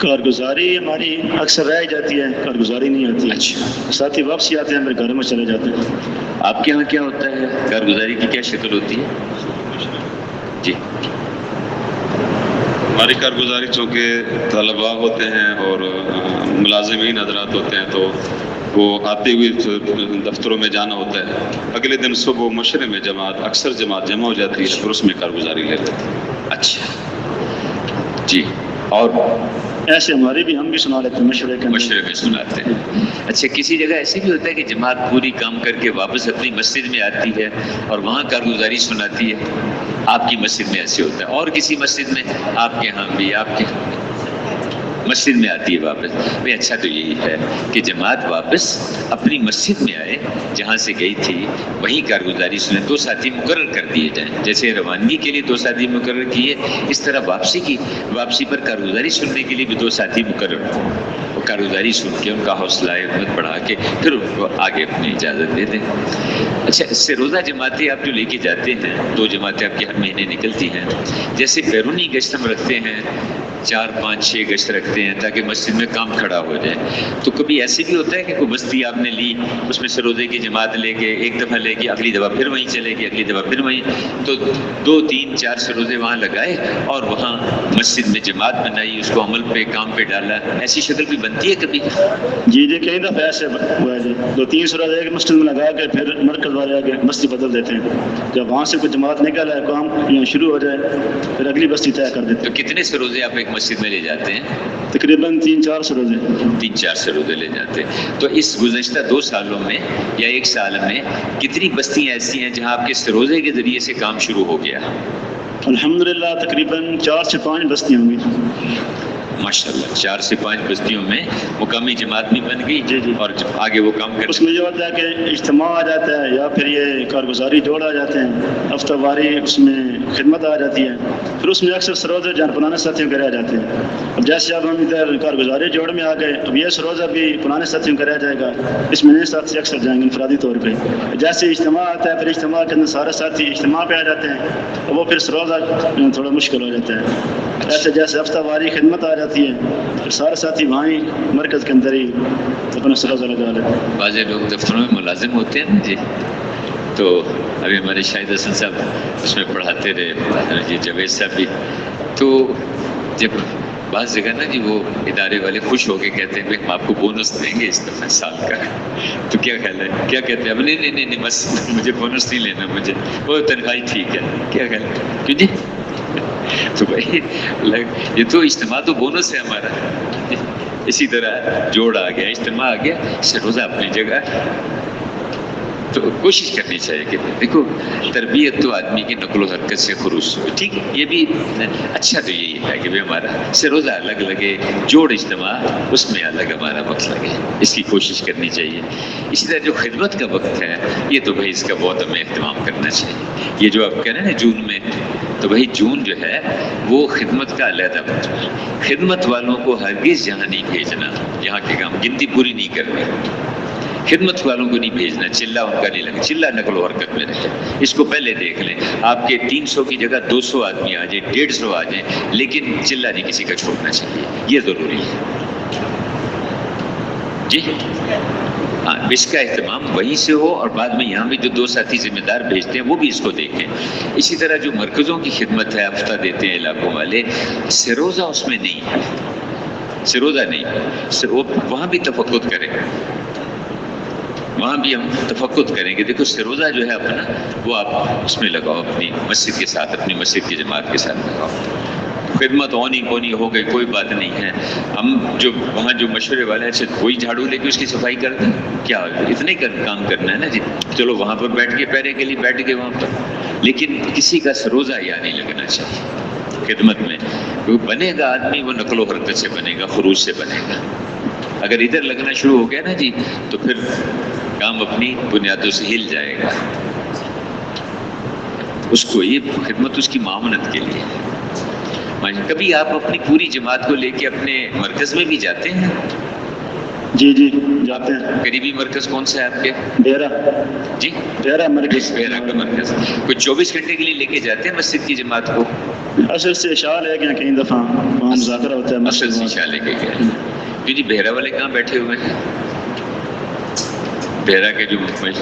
کارگزاری ہماری اکثر رہ جاتی ہے، کارگزاری نہیں آتی. اچھا، ساتھی واپسی آتے ہیں، پھر گھروں میں چلے جاتے ہیں. آپ کے یہاں کیا ہوتا ہے؟ کارگزاری کی کیا شکل ہوتی ہے؟ جی، ہماری کارگزاری چونکہ طلباء ہوتے ہیں اور ملازمین حضرات ہوتے ہیں تو وہ آتے ہوئے دفتروں میں جانا ہوتا ہے. اگلے دن صبح مشرے میں اکثر جماعت جمع ہو جاتی ہے، پھر اس میں کارگزاری لے لیتے ہیں. اچھا جی. اور ایسے ہمارے بھی، ہم بھی سنا لیتے ہیں مشورے کے مشورے میں سناتے ہیں. اچھا، کسی جگہ ایسے بھی ہوتا ہے کہ جماعت پوری کام کر کے واپس اپنی مسجد میں آتی ہے اور وہاں کارگزاری سناتی ہے؟ آپ کی مسجد میں ایسے ہوتا ہے، اور کسی مسجد میں آپ کے ہاں بھی، آپ کے مسجد میں آتی ہے واپس. بھائی اچھا تو یہی ہے کہ جماعت واپس اپنی مسجد میں آئے جہاں سے گئی تھی، وہیں کارگزاری سنیں. 2 ساتھی مقرر کر دیے جائیں، جیسے روانگی کے لیے 2 ساتھی مقرر کیے، اس طرح واپسی پر کارگزاری سننے کے لیے بھی 2 ساتھی مقرر ہوں. وہ کارگزاری سن کے ان کا حوصلہ ہمت بڑھا کے پھر ان کو آگے اپنی اجازت دے دیں. اچھا، اس سے روزہ جماعتیں آپ جو لے کے جاتے ہیں، 2 جماعتیں آپ کے ہر مہینے نکلتی ہیں، جیسے بیرونی گشت ہم رکھتے ہیں، 4 5 6 گشت رکھتے ہیں تاکہ مسجد میں کام کھڑا ہو جائے. تو کبھی ایسے بھی ہوتا ہے کہ کوئی بستی آپ نے لی، اس میں سے روزے کی جماعت لے کے ایک دفعہ لے کے اگلی دفعہ پھر وہیں چلے گی، اگلی دفعہ پھر وہیں، تو 2 3 4 سے روزے وہاں لگائے اور وہاں مسجد میں جماعت بنائی، اس کو عمل پہ کام پہ ڈالا. ایسی شکل بھی بنتی ہے کبھی؟ جی کئی دفعہ ایسے ہوا ہے جی. 2 3 سو روزے ایک مسجد میں لگا کے پھر مرکز والے آ کے بستی بدل دیتے ہیں. جب وہاں سے کوئی جماعت نکل آئے، کام یہاں شروع ہو جائے، پھر اگلی بستی طے کر دیتے ہیں. تو کتنے سے روزے آپ ایک مسجد میں لے جاتے ہیں؟ تقریباً 3 4 سو روزے. 3 4 سے روزے لے جاتے ہیں. تو اس گزشتہ 2 سالوں میں یا 1 سال میں کتنی بستیاں ایسی ہیں جہاں آپ کے سروزے کے ذریعے سے کام شروع ہو گیا؟ الحمدللہ تقریباً 4 سے 5 بستیاں ہوں گی. ماشاءاللہ 4 سے 5 بستیوں میں مقامی جماعت بھی بن گئی. جی. اور آگے وہ کام اس میں یہ ہوتا ہے کہ اجتماع آ جاتا ہے یا پھر یہ کارگزاری جوڑ آ جاتے ہیں، ہفتہ واری اس میں خدمت آ جاتی ہے. پھر اس میں اکثر سروزے جان پرانے ساتھیوں کے رہ جاتے ہیں. اب جیسے اب ہم ادھر کارگزاری جوڑ میں آ گئے، اب یہ سروزہ بھی پرانے ساتھیوں کا رہ جائے گا، اس میں نئے ساتھی اکثر جائیں گے انفرادی طور پہ. جیسے اجتماع آتا ہے پھر اجتماع کے اندر سارے ساتھی اجتماع پہ آ جاتے ہیں، اور وہ پھر سروزہ تھوڑا مشکل ہو جاتا ہے. ایسے جیسے ہفتہ واری خدمت آ جاتی ہے، پھر سارے ساتھی وہاں ہی مرکز کے اندر ہی اپنا سروزہ لگا لیتے ہیں. بعض لوگ دفتروں میں ملازم ہوتے ہیں جی، تو ابھی ہمارے شاہد حسن صاحب اس میں پڑھاتے رہے، جی جاوید صاحب بھی. تو جب بعض جگہ نا جی وہ ادارے والے خوش ہو کے کہتے ہیں کہ ہم آپ کو بونس دیں گے اس دفعہ سال کا، تو کیا خیال ہے، کیا کہتے ہیں؟ اب نہیں بس مجھے بونس نہیں لینا، مجھے وہ تنخواہ ٹھیک ہے. کیا خیال ہے؟ کیوں جی؟ تو بھائی یہ تو اجتماع تو بونس ہے ہمارا. اسی طرح جوڑ آ گیا، اجتماع آ گیا، سروزہ اپنی جگہ. تو کوشش کرنی چاہیے کہ دیکھو تربیت تو آدمی کی نقل و حرکت سے خروج سے، ٹھیک ہے، یہ بھی اچھا تو یہی ہے کہ ہمارا سروزہ الگ لگے، جوڑ اجتماع اس میں الگ ہمارا وقت لگے، اس کی کوشش کرنی چاہیے. اسی طرح جو خدمت کا وقت ہے یہ تو بھائی اس کا بہت ہمیں اہتمام کرنا چاہیے. یہ جو آپ کہہ رہے ہیں نا جون میں، تو بھائی جون جو ہے وہ خدمت کا علیحدہ وقت ہے. خدمت والوں کو ہرگز یہاں نہیں بھیجنا، یہاں کے کام گنتی پوری نہیں کرنی. خدمت والوں کو نہیں بھیجنا، چلہ ان کا نہیں لگا، چلہ نقل و حرکت میں رہے. اس کو پہلے دیکھ لیں، آپ کے 300 کی جگہ 200 آدمی آ جائیں، 150 آ جائیں، لیکن چلہ نہیں کسی کا چھوڑنا چاہیے، یہ ضروری ہے جی. ہاں، اس کا اہتمام وہیں سے ہو، اور بعد میں یہاں بھی جو 2 ساتھی ذمہ دار بھیجتے ہیں وہ بھی اس کو دیکھیں. اسی طرح جو مرکزوں کی خدمت ہے، ہفتہ دیتے ہیں علاقوں والے، سروزہ اس میں نہیں ہے، سروزہ نہیں، وہاں بھی تفقد کریں، وہاں بھی ہم تفقد کریں گے. دیکھو سروزہ جو ہے اپنا وہ آپ اس میں لگاؤ، اپنی مسجد کے ساتھ، اپنی مسجد کی جماعت کے ساتھ لگاؤ. خدمت ہونی ہو گئی، کوئی بات نہیں ہے. ہم جو وہاں جو مشورے والے ہیں، وہی جھاڑو لے کے اس کی صفائی کر دیں، کیا اتنے کام کرنا ہے نا جی. چلو وہاں پر بیٹھ کے پیرے کے لیے بیٹھ گئے وہاں پر، لیکن کسی کا سروزہ یا نہیں لگنا چاہیے خدمت میں. بنے گا آدمی وہ نقل و حرکت سے بنے گا، خروج سے بنے گا. اگر ادھر لگنا شروع ہو گیا نا جی تو پھر کام اپنی بنیادوں سے ہل جائے گا. اس کو یہ خدمت اس کی معاونت کے لیے. کبھی آپ اپنی پوری جماعت کو لے کے اپنے مرکز میں بھی جاتے ہیں؟ جی جی جاتے ہیں. قریبی مرکز کون سا ہے آپ کے؟ ڈیرا جی ڈیرا مرکز. بیرا کا مرکز. کوئی 24 گھنٹے کے لیے لے کے جاتے ہیں مسجد کی جماعت کو؟ اصل سے عشاء لے گئے کئی دفعہ وہاں مذاکرہ ہوتا ہے اصل سے عشاء لے کے گئے. جی بہرا والے کہاں بیٹھے ہوئے ہیں؟ بہرا کے جو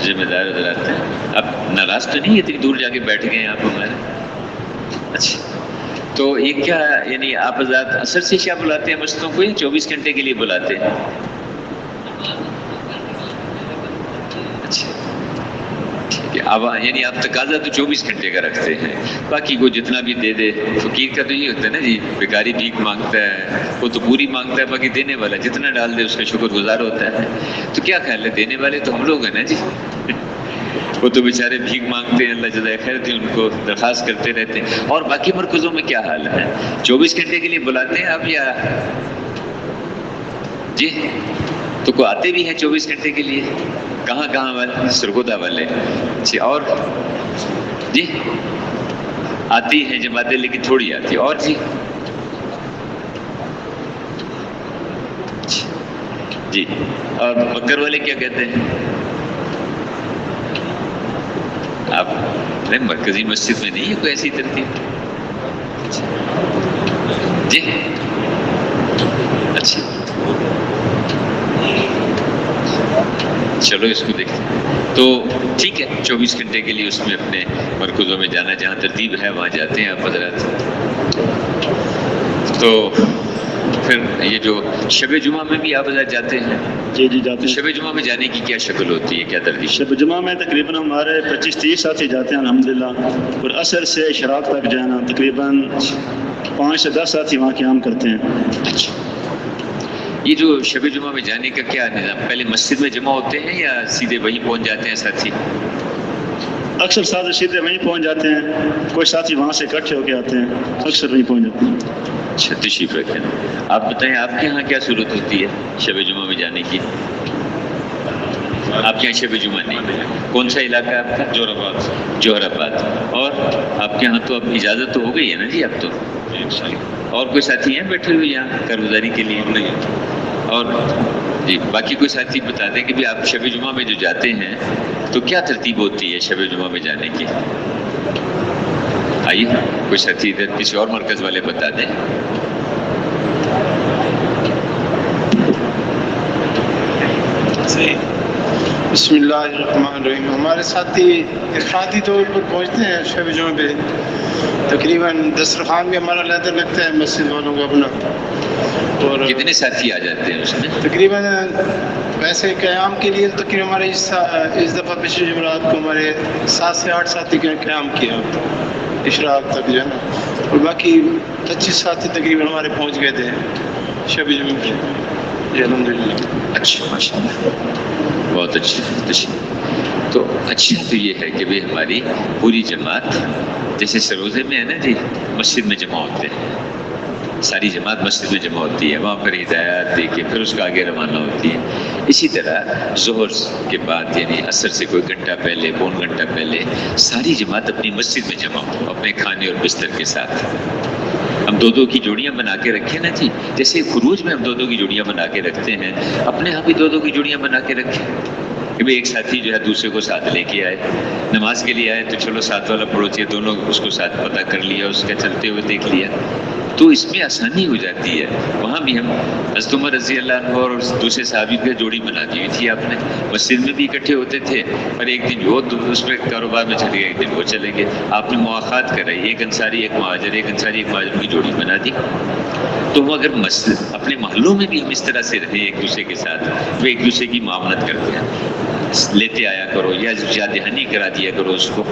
ذمہ دار حضرات ہیں. اب ناراض تو نہیں ہے اتنی دور جا کے بیٹھ گئے ہیں آپ ہمارے؟ اچھا تو یہ کیا یعنی آپ حضرات اثر سے عشاء بلاتے ہیں مسجدوں کو یا 24 گھنٹے کے لیے بلاتے ہیں؟ اچھا ٹھیک ہے. اب یعنی آپ تقاضا تو 24 گھنٹے کا رکھتے ہیں, باقی کو جتنا بھی دے دے. فقیر کا تو یہ ہوتا ہے نا جی, بیکاری بھیک مانگتا ہے وہ تو پوری مانگتا ہے, باقی دینے والا جتنا ڈال دے اس کا شکر گزار ہوتا ہے. تو کیا خیال ہے, دینے والے تو ہم لوگ ہیں نا جی, وہ تو بیچارے بھیک مانگتے ہیں, اللہ جزائے خیر دے ان کو درخواست کرتے رہتے ہیں. اور باقی مرکزوں میں کیا حال ہے, 24 گھنٹے کے لیے بلاتے ہیں آپ یا جی؟ تو کو آتے بھی ہیں 24 گھنٹے کے لیے؟ کہاں کہاں والے؟ سرگودا والے. اچھا اور جی آتی ہیں جماعتیں لیکن تھوڑی آتی. اور جی جی اور بکر والے کیا کہتے ہیں آپ؟ نہیں مرکزی مسجد میں نہیں ہے کوئی ایسی ترتیب جی؟ اچھا چلو اس کو دیکھتے ہیں. تو ٹھیک ہے 24 گھنٹے کے لیے اس میں اپنے مرکزوں میں جانا, جہاں ترتیب ہے وہاں جاتے ہیں آپ حضرات. تو پھر یہ جو شب جمعہ میں بھی آپ حضرات جاتے ہیں؟ جی جی جاتے ہیں. شب جمعہ میں جانے کی کیا شکل ہوتی ہے, کیا ترتیب؟ شب جمعہ میں تقریباً ہمارے 25-30 ساتھی جاتے ہیں الحمدللہ, اور عصر سے اشراق تک جانا تقریباً 5 سے 10 ساتھی وہاں قیام کرتے ہیں. اچھا یہ جو شب جمعہ میں جانے کا کیا نظام, پہلے مسجد میں جمع ہوتے ہیں یا سیدھے وہیں پہنچ جاتے ہیں ساتھی؟ اکثر ساتھی سیدھے وہیں پہنچ جاتے ہیں, کوئی ساتھی وہاں سے اکٹھے ہو کے آتے ہیں, اکثر وہیں پہنچ جاتے ہیں. اچھا تشریف رکھیں. آپ بتائیں آپ کے یہاں کیا صورت ہوتی ہے شب جمعہ میں جانے کی؟ آپ کے یہاں شب جمعہ نہیں, کون سا علاقہ ہے آپ کا؟ جوہر آباد. جوہر آباد. اور آپ کے یہاں تو اب اجازت تو ہو گئی ہے نا جی اب تو؟ اور کوئی ساتھی ہیں بیٹھے ہوئے یہاں کارگزاری کے لیے؟ نہیں. اور جی باقی کوئی ساتھی بتا دیں کہ بھی آپ شب جمعہ میں جو جاتے ہیں تو کیا ترتیب ہوتی ہے شب جمعہ میں جانے کی؟ آئیے کوئی ساتھی ادھر کسی اور مرکز والے بتا دیں. بسم اللہ الرحمن الرحیم. ہمارے ساتھی افرادی طور پر پہنچتے ہیں شب جمعہ پہ, تقریباً دسترخوان بھی ہمارا علیحدہ لگتا ہے مسجد والوں کا اپنا. اور کتنے ساتھی آ جاتے ہیں اس میں؟ تقریباً ویسے قیام کے لیے تقریباً ہمارے اس دفعہ پچھلے جمعرات کو ہمارے 7 سے 8 ساتھی کا قیام کیا اشراق تک جو ہے نا, اور باقی 25 ساتھی تقریباً ہمارے پہنچ گئے تھے شب جمعہ کے. جی الحمدللہ. اچھا ماشاء اللہ بہت اچھی. تو اچھا تو یہ ہے کہ بھائی ہماری پوری جماعت جیسے سروزے میں ہے نا جی, مسجد میں جمع ہوتے ہیں, ساری جماعت مسجد میں جمع ہوتی ہے, وہاں پر ہدایات دے کے پھر اس کا آگے روانہ ہوتی ہے. اسی طرح ظہر کے بعد یعنی عصر سے کوئی گھنٹہ پہلے, پون گھنٹہ پہلے ساری جماعت اپنی مسجد میں جمع ہو اپنے کھانے اور بستر کے ساتھ. ہم 2-2 کی جوڑیاں بنا کے رکھیں نا جی, جیسے خروج میں ہم 2-2 کی جوڑیاں بنا کے رکھتے ہیں, اپنے یہاں بھی 2-2 کی جوڑیاں بنا کے رکھیں کہ بھائی ایک ساتھی جو ہے دوسرے کو ساتھ لے کے آئے, نماز کے لیے آئے تو چلو ساتھ والا پڑوسی دونوں اس کو ساتھ پتہ کر لیا, اس کا چلتے ہوئے دیکھ لیا, تو اس میں آسانی ہو جاتی ہے. وہاں بھی ہم حضرت عمر رضی اللہ عنہ اور دوسرے صحابی پہ جوڑی بنا دی ہوئی تھی آپ نے, مسجد میں بھی اکٹھے ہوتے تھے, اور ایک دن وہ اس میں کاروبار میں چلے گئے, ایک دن وہ چلے گئے, آپ نے مواخات کرائی, ایک انصاری ایک مہاجر, ایک انصاری ایک مہاجر کی جوڑی بنا دی. تو وہ اگر مسجد اپنے محلوں میں بھی ہم اس طرح سے رہیں ایک دوسرے کے ساتھ, وہ ایک دوسرے کی معاملت کرتے ہیں, لیتے آیا کرو یا یاد دہانی کرا دیا کرو اس کو,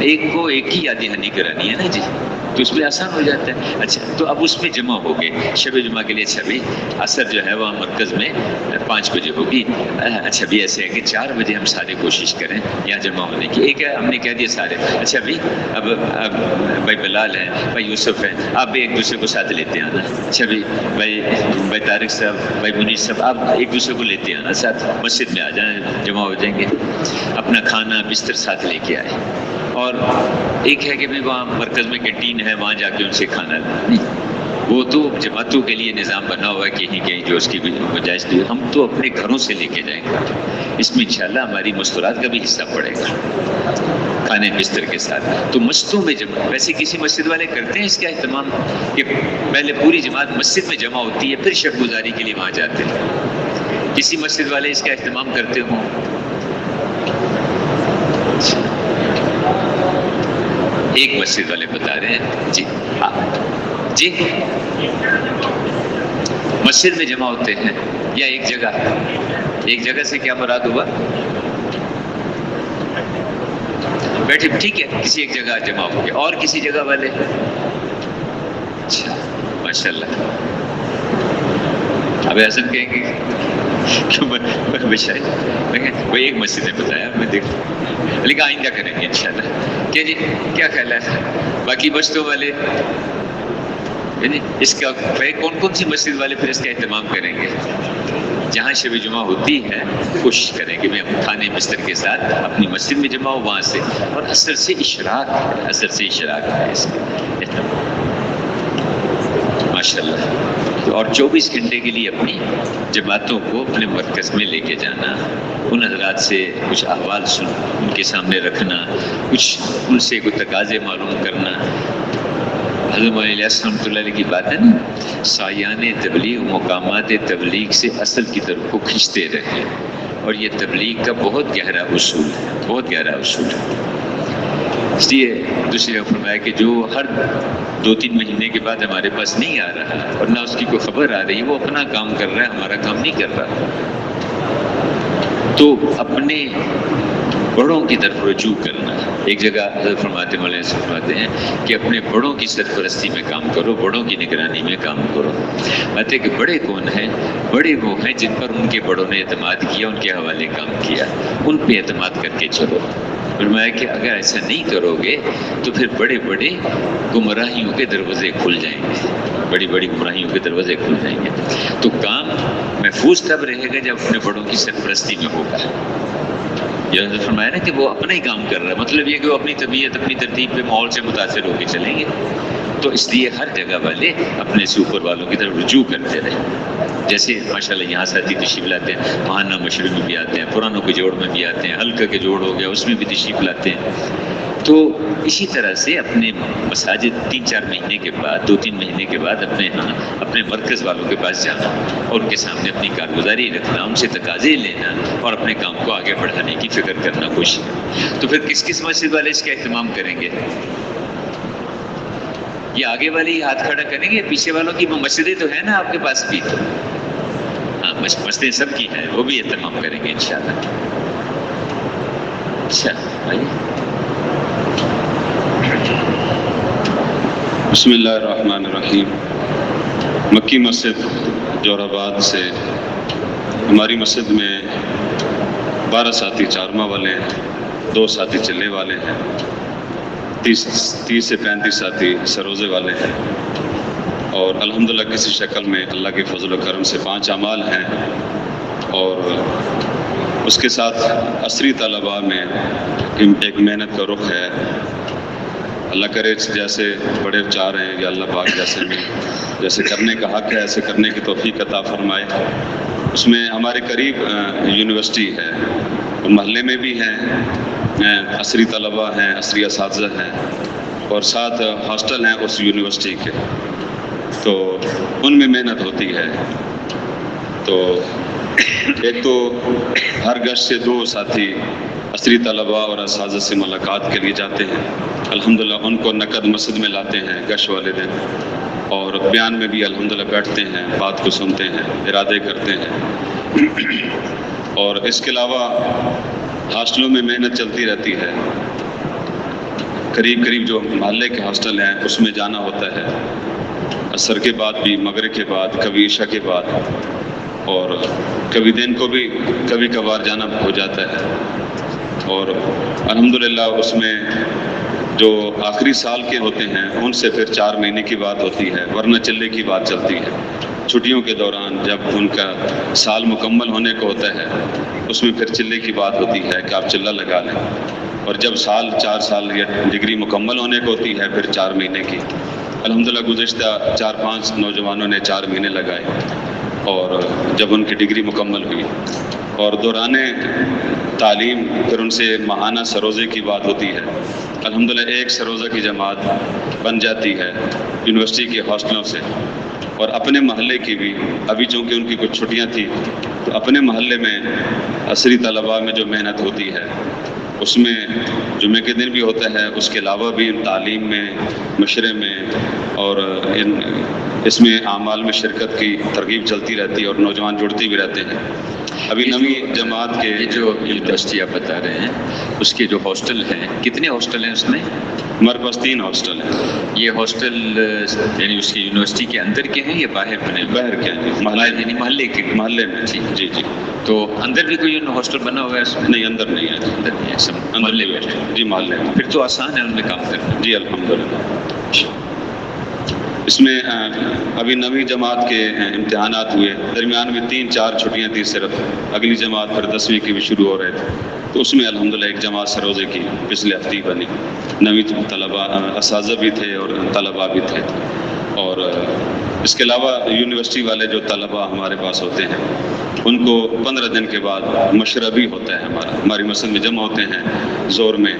ایک کو ایک ہی یاد دہانی کرانی ہے نا جی, تو اس میں آسان ہو جاتا ہے. اچھا تو اب اس میں جمع ہو گئے شب جمعہ کے لیے. اچھا بھی عصر جو ہے وہاں مرکز میں 5 بجے ہوگی. اچھا بھی ایسے ہے کہ 4 بجے ہم سارے کوشش کریں یہاں جمع ہونے کی. ایک ہے ہم نے کہہ دیا سارے, اچھا بھی اب بھائی بلال ہیں, بھائی یوسف ہیں, آپ بھی ایک دوسرے کو ساتھ لیتے آنا. اچھا بھی بھائی طارق صاحب, بھائی منیر صاحب, آپ ایک دوسرے کو لیتے آنا ساتھ, مسجد میں آ جائیں, جمع ہو جائیں گے, اپنا کھانا بستر ساتھ لے کے آئے. اور ایک ہے کہ بھی وہاں مرکز میں کینٹین ہے, وہاں جا کے ان سے کھانا لیں. وہ تو جماعتوں کے لیے نظام بنا ہوا ہے کہیں کہیں جو اس کی گنجائش دی. ہم تو اپنے گھروں سے لے کے جائیں گے. اس میں انشاءاللہ ہماری مستورات کا بھی حصہ پڑے گا کھانے بستر کے ساتھ. تو مسجدوں میں جمع, ویسے کسی مسجد والے کرتے ہیں اس کا اہتمام کہ پہلے پوری جماعت مسجد میں جمع ہوتی ہے پھر شب گزاری کے لیے وہاں جاتے ہیں؟ کسی مسجد والے اس کا اہتمام کرتے ہوں؟ ایک مسجد والے بتا رہے ہیں. جی ہاں جی, مسجد میں جمع ہوتے ہیں یا ایک جگہ سے کیا مراد ہوا؟ بیٹھے ٹھیک ہے, کسی ایک جگہ جمع ہو گیا. اور کسی جگہ والے؟ اچھا ماشاء اللہ. اب حسن کہیں گے کوئی ایک مسجد نے بتایا, میں دیکھ لیکن آئندہ کریں گے انشاءاللہ. کیا جی کیا خیال ہے باقی مسجدوں والے؟ یعنی اس کا کون کون سی مسجد والے پھر اس کا اہتمام کریں گے؟ جہاں شب جمعہ ہوتی ہے کوشش کریں کہ میں کھانے بستر کے ساتھ اپنی مسجد میں جمع ہوں وہاں سے. اور اثر سے اشراق ہے اس کا ماشاء اللہ. اور 24 گھنٹے کے لیے اپنی جماعتوں کو اپنے مرکز میں لے کے جانا, ان حضرات سے کچھ احوال ان کے سامنے رکھنا, کچھ ان سے کوئی تقاضے معلوم کرنا. حضرت علیہ رحمۃ اللہ علیہ کی بات ہے نا, سایان تبلیغ مقامات تبلیغ سے اصل کی طرف کو کھینچتے رہے. اور یہ تبلیغ کا بہت گہرا اصول ہے. اس لیے دوسری نے فرمایا کہ جو ہر 2-3 مہینے کے بعد ہمارے پاس نہیں آ رہا اور نہ اس کی کوئی خبر آ رہی, وہ اپنا کام کر رہا ہے, ہمارا کام نہیں کر رہا. تو اپنے بڑوں کی طرف رجوع کرنا. ایک جگہ حضرت فرماتے ہیں کہ اپنے بڑوں کی سرپرستی میں کام کرو, بڑوں کی نگرانی میں کام کرو. بات ہے کہ بڑے کون ہیں؟ بڑے وہ ہیں جن پر ان کے بڑوں نے اعتماد کیا, ان کے حوالے کام کیا, ان پہ اعتماد کر کے چلو. فرمایا کہ اگر ایسا نہیں کرو گے تو پھر بڑے گمراہیوں کے دروازے کھل جائیں گے. تو کام محفوظ تب رہے گا جب اپنے بڑوں کی سرپرستی میں ہوگا. یہ فرمایا نا کہ وہ اپنا ہی کام کر رہا ہے, مطلب یہ کہ وہ اپنی طبیعت اپنی ترتیب پہ ماحول سے متاثر ہو کے چلیں گے. تو اس لیے ہر جگہ والے اپنے سے اوپر والوں کی طرف رجوع کرتے رہے. جیسے ماشاءاللہ یہاں ساتھی تشریف لاتے ہیں, ماہانہ مشورے میں بھی آتے ہیں, پرانوں کے جوڑ میں بھی آتے ہیں, حلقہ کے جوڑ ہو گیا اس میں بھی تشریف لاتے ہیں. تو اسی طرح سے اپنے مساجد 3-4 مہینے کے بعد 2-3 مہینے کے بعد اپنے مرکز والوں کے پاس جانا اور ان کے سامنے اپنی کارگزاری رکھنا, ان سے تقاضے لینا اور اپنے کام کو آگے بڑھانے کی فکر کرنا کوشش. تو پھر کس مسجد والے اس کا اہتمام کریں گے؟ یہ آگے والے ہی ہاتھ کھڑا کریں گے, پیچھے والوں کی مسجدیں تو ہیں نا آپ کے پاس بھی, تو ہاں مسجدیں سب کی ہیں, وہ بھی اہتمام کریں گے انشاءاللہ. اچھا آئیے. بسم اللہ الرحمن الرحیم. مکی مسجد جوہر آباد سے ہماری مسجد میں 12 ساتھی چارما والے ہیں, 2 ساتھی چلے والے ہیں, 30 سے 35 ساتھی سروزے والے ہیں, اور الحمدللہ کسی شکل میں اللہ کے فضل و کرم سے 5 اعمال ہیں. اور اس کے ساتھ عصری طلباء میں ایک محنت کا رخ ہے. اللہ کرے جیسے بڑے چاہ رہے ہیں کہ اللہ پاک جیسے کرنے کا حق ہے ایسے کرنے کی توفیق عطا فرمائے. اس میں ہمارے قریب یونیورسٹی ہے, محلے میں بھی ہیں عصری طلباء ہیں, عصری اساتذہ ہیں, اور ساتھ ہاسٹل ہیں اس یونیورسٹی کے. تو ان میں محنت ہوتی ہے. تو ایک تو ہر گشت سے 2 ساتھی عصری طلباء اور اساتذہ سے ملاقات کے لیے جاتے ہیں. الحمدللہ ان کو نقد مسجد میں لاتے ہیں گشت والے دن, اور بیان میں بھی الحمدللہ بیٹھتے ہیں, بات کو سنتے ہیں, ارادے کرتے ہیں. اور اس کے علاوہ ہاسٹلوں میں محنت چلتی رہتی ہے. قریب جو محلے کے ہاسٹل ہیں اس میں جانا ہوتا ہے, عصر کے بعد بھی, مغرب کے بعد, کبھی عشاء کے بعد, اور کبھی دن کو بھی کبھی کبھار جانا ہو جاتا ہے. اور الحمدللہ اس میں جو آخری سال کے ہوتے ہیں ان سے پھر 4 مہینے کی بات ہوتی ہے, ورنہ چلے کی بات چلتی ہے. چھٹیوں کے دوران جب ان کا سال مکمل ہونے کو ہوتا ہے اس میں پھر چلے کی بات ہوتی ہے کہ آپ چلہ لگا لیں. اور جب 4 سال یا ڈگری مکمل ہونے کو ہوتی ہے پھر 4 مہینے کی. الحمدللہ گزشتہ 4-5 نوجوانوں نے 4 مہینے لگائے اور جب ان کی ڈگری مکمل ہوئی اور دوران تعلیم پھر ان سے ماہانہ سروزے کی بات ہوتی ہے. الحمدللہ ایک سروزہ کی جماعت بن جاتی ہے یونیورسٹی کے ہاسٹلوں سے, اور اپنے محلے کی بھی. ابھی چونکہ ان کی کچھ چھٹیاں تھیں تو اپنے محلے میں عصری طلباء میں جو محنت ہوتی ہے اس میں جمعے کے دن بھی ہوتا ہے, اس کے علاوہ بھی تعلیم میں, مشرے میں اور اس میں اعمال میں شرکت کی ترغیب چلتی رہتی ہے اور نوجوان جڑتے بھی رہتے ہیں. ابھی نویں جماعت کے یہ جو یونیورسٹی آپ بتا رہے ہیں اس کے جو ہاسٹل ہیں, کتنے ہاسٹل ہیں اس میں؟ ہمارے پاس 3 ہاسٹل ہیں. یہ ہاسٹل یعنی اس کی یونیورسٹی کے اندر کے ہیں یا باہر بنے؟ باہر کے ہیں, یعنی محلے کے؟ محلے میں. جی جی. تو اندر بھی کوئی ہاسٹل بنا ہوا ہے اس میں؟ نہیں, اندر نہیں ہے. اندر نہیں ہے, سب محلے میں. جی محلے میں. پھر تو آسان ہے ان میں کام کرنا. جی الحمدللہ. اس میں ابھی نویں جماعت کے امتحانات ہوئے, درمیان میں 3-4 چھٹیاں تھیں صرف. اگلی جماعت پھر 10ویں کی بھی شروع ہو رہے تھے تو اس میں الحمدللہ ایک جماعت سروزے کی پچھلے ہفتے ہی بنی. نویں طلباء اساتذہ بھی تھے اور طلباء بھی تھے. اور اس کے علاوہ یونیورسٹی والے جو طلباء ہمارے پاس ہوتے ہیں ان کو 15 دن کے بعد مشورہ بھی ہوتا ہے. ہماری مسجد میں جمع ہوتے ہیں زور میں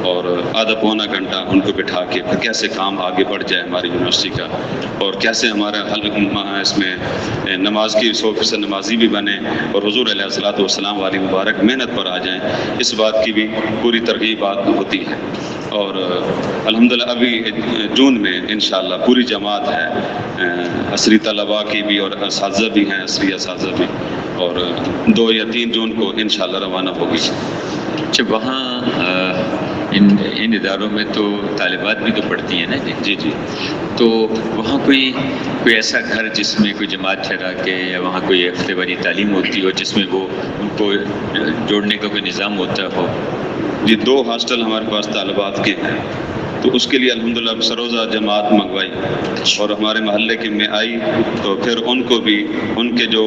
اور آدھا پونا گھنٹہ ان کو بٹھا کے پھر کیسے کام آگے بڑھ جائے ہماری یونیورسٹی کا, اور کیسے ہمارا اس میں نماز کی 100% نمازی بھی بنے اور حضور علیہ الصلوۃ والسلام والی مبارک محنت پر آ جائیں. اس بات کی بھی پوری ترغیبات ہوتی ہے. اور الحمدللہ ابھی جون میں انشاءاللہ پوری جماعت ہے, عصری طلباء کی بھی اور اساتذہ بھی ہیں, عصری اساتذہ بھی, اور 2 یا 3 جون کو انشاءاللہ روانہ ہوگی. اچھا, وہاں ان اداروں میں تو طالبات بھی تو پڑھتی ہیں نا؟ جی جی. تو وہاں کوئی ایسا گھر جس میں کوئی جماعت ٹھہرا کے یا وہاں کوئی ہفتے واری تعلیم ہوتی ہو جس میں وہ ان کو جوڑنے کا کوئی نظام ہوتا ہو؟ جی 2 ہاسٹل ہمارے پاس طالبات کے ہیں تو اس کے لیے الحمدللہ سروزہ جماعت منگوائی اور ہمارے محلے کے میں آئی تو پھر ان کو بھی ان کے جو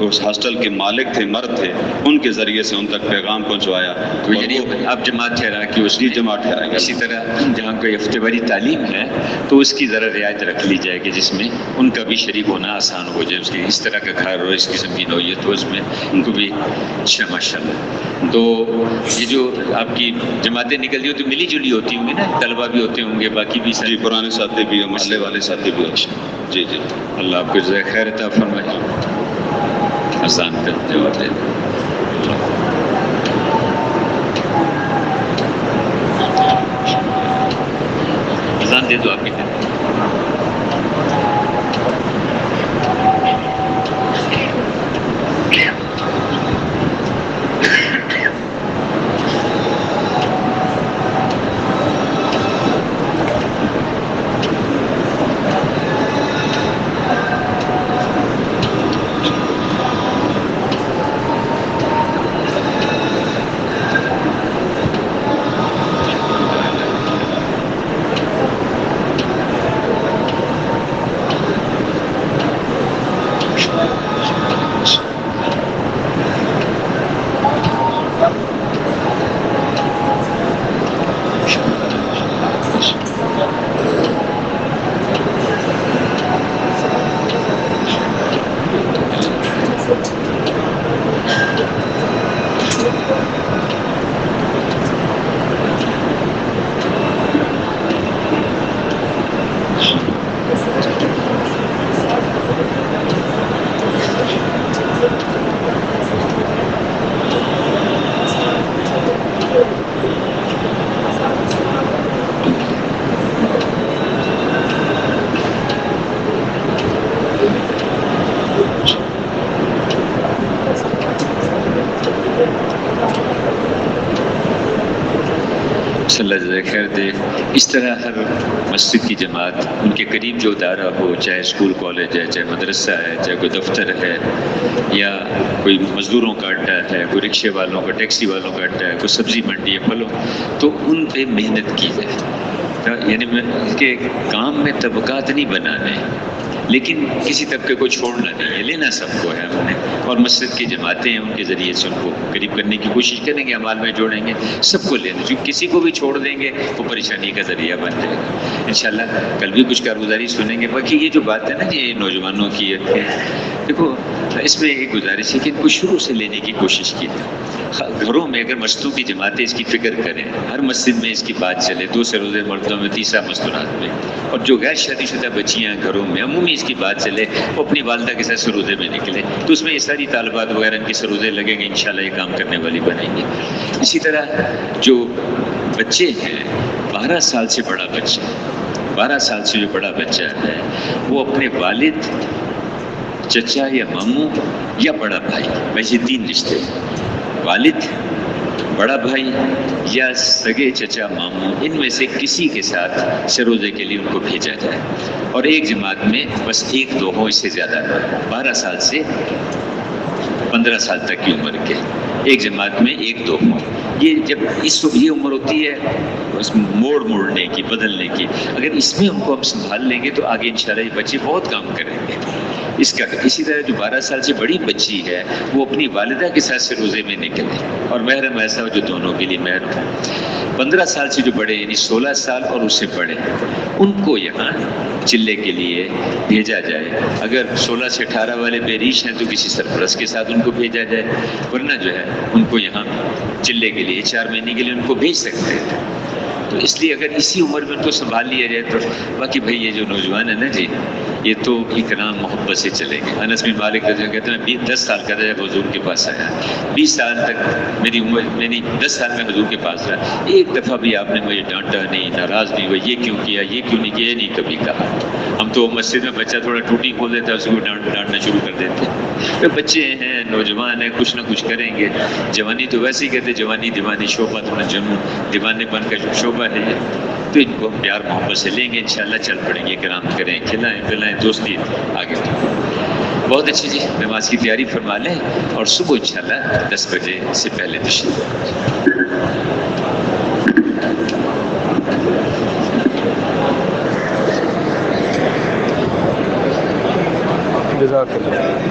اس ہاسٹل کے مالک تھے, مرد تھے, ان کے ذریعے سے ان تک پیغام پہنچوایا. تو یعنی آپ جماعت ٹھہرا کہ اس کی جماعت ٹھہرائی. اسی طرح جہاں کوئی ہفتے واری تعلیم ہے تو اس کی ذرا رعایت رکھ لی جائے کہ جس میں ان کا بھی شریک ہونا آسان ہو جائے. اس کی اس طرح کا گھر ہو, اس قسم کی نوعیت ہو, اس میں ان کو بھی. اچھا ماشاء اللہ. تو یہ جو آپ کی جماعتیں نکلتی ہوتی ملی جلی ہوتی ہوں گی نا, طلبا بھی ہوتے ہوں گے, باقی بھی جی پرانے ساتھی بھی, محلے والے ساتھی بھی. جی جی. اللہ آپ کو جزائے خیر عطا فرمائے. آسان کا جواب دے دیں. آسان دے دو آپ کی. اللہ جزائے خیر دے. اس طرح ہر مسجد کی جماعت ان کے قریب جو ادارہ ہو, چاہے اسکول کالج ہے, چاہے مدرسہ ہے, چاہے کوئی دفتر ہے, یا کوئی مزدوروں کا اڈہ ہے, کوئی رکشے والوں کا, ٹیکسی والوں کا اڈہ ہے, کوئی سبزی منڈی ہے, پھلوں, تو ان پہ محنت کی جائے. یعنی اس کے کام میں طبقات نہیں بنانے, لیکن کسی طبقے کو چھوڑنا نہیں ہے، لینا سب کو ہے ہم نے، اور مسجد کی جماعتیں ہیں ان کے ذریعے سے ان کو قریب کرنے کی کوشش کریں گے، عمال میں جوڑیں گے، سب کو لینا، جو کسی کو بھی چھوڑ دیں گے وہ پریشانی کا ذریعہ بن جائے گا انشاءاللہ۔ کل بھی کچھ کارگزاری سنیں گے۔ باقی یہ جو بات ہے نا یہ نوجوانوں کی ہے، دیکھو اس میں ایک گزارش ہے کہ ان کو شروع سے لینے کی کوشش کی تھی۔ گھروں میں اگر مسجدوں کی جماعتیں اس کی فکر کریں، ہر مسجد میں اس کی بات چلے، 2 سے روزے مردوں میں، 3 مستورات میں، اور جو غیر شادی شدہ بچیاں گھروں میں عمومی اس کی بات چلے، وہ اپنی والدہ کے ساتھ سروزے میں نکلے، تو اس میں یہ ساری طالبات وغیرہ ان کے سروزے لگیں گے، انشاءاللہ یہ کام کرنے والی بنیں گے۔ اسی طرح جو بچے ہیں، 12 سال سے بڑا بچہ، 12 سال سے جو بڑا بچہ ہے وہ اپنے والد، چچا یا ماموں یا بڑا بھائی، ویسے 3 رشتے، والد، بڑا بھائی یا سگے چچا ماموں، ان میں سے کسی کے ساتھ سروزے کے لیے ان کو بھیجا جائے، اور ایک جماعت میں بس 1-2 ہوں، اس سے زیادہ 12 سال سے 15 سال تک کی عمر کے ایک جماعت میں 1-2 ہوں۔ یہ جب یہ عمر ہوتی ہے اس موڑنے کی، بدلنے کی، اگر اس میں ان کو ہم سنبھال لیں گے تو آگے انشاءاللہ یہ بچے بہت کام کریں گے اس کا۔ اسی طرح جو 12 سال سے بڑی بچی ہے وہ اپنی والدہ کے ساتھ سے روزے میں نکلے، اور محرم ایسا ہو جو دونوں کے لیے محرم ہو۔ 15 سال سے جو بڑے یعنی 16 سال اور اس سے بڑے، ان کو یہاں چلے کے لیے بھیجا جائے۔ اگر 16 سے 18 والے بے ریش ہیں تو کسی سرپرست کے ساتھ ان کو بھیجا جائے، ورنہ جو ہے ان کو یہاں چلے کے لیے 4 مہینے کے لیے ان کو بھیج سکتے ہیں۔ تو اس لیے اگر اسی عمر میں ان کو سنبھال لیا جائے تو باقی بھائی یہ جو نوجوان ہے نا جی، یہ تو اکرام محبت سے چلے گے۔ انس بن مالک کہتے ہیں 10 سال کا تھا جب حضور کے پاس آیا، 20 سال تک میری عمر، میں نے 10 سال میں حضور کے پاس رہا، ایک دفعہ بھی آپ نے مجھے ڈانٹا نہیں، ناراض نہیں ہوا، یہ کیوں کیا، یہ کیوں نہیں کیا، یہ نہیں کبھی کہا۔ ہم تو مسجد میں بچہ تھوڑا ٹوٹی کھول دیتا ہے اس کو ڈانٹنا شروع کر دیتے ہیں۔ بچے ہیں، نوجوان ہیں، کچھ نہ کچھ کریں گے۔ جوانی تو ویسے ہی کہتے، جوانی دیوانی شعبہ تھوڑا جنون، دیوانے بن کا جو شعبہ ہے یہ، تو ان کو ہم پیار محبت سے لیں گے، انشاءاللہ چل پڑیں گے، کرام کریں، کھلائیں پلائیں، دوستی آگے۔ بہت اچھی جی، نماز کی تیاری فرما لیں، اور صبح انشاءاللہ 10 بجے سے پہلے تشریف۔ جزاک اللہ۔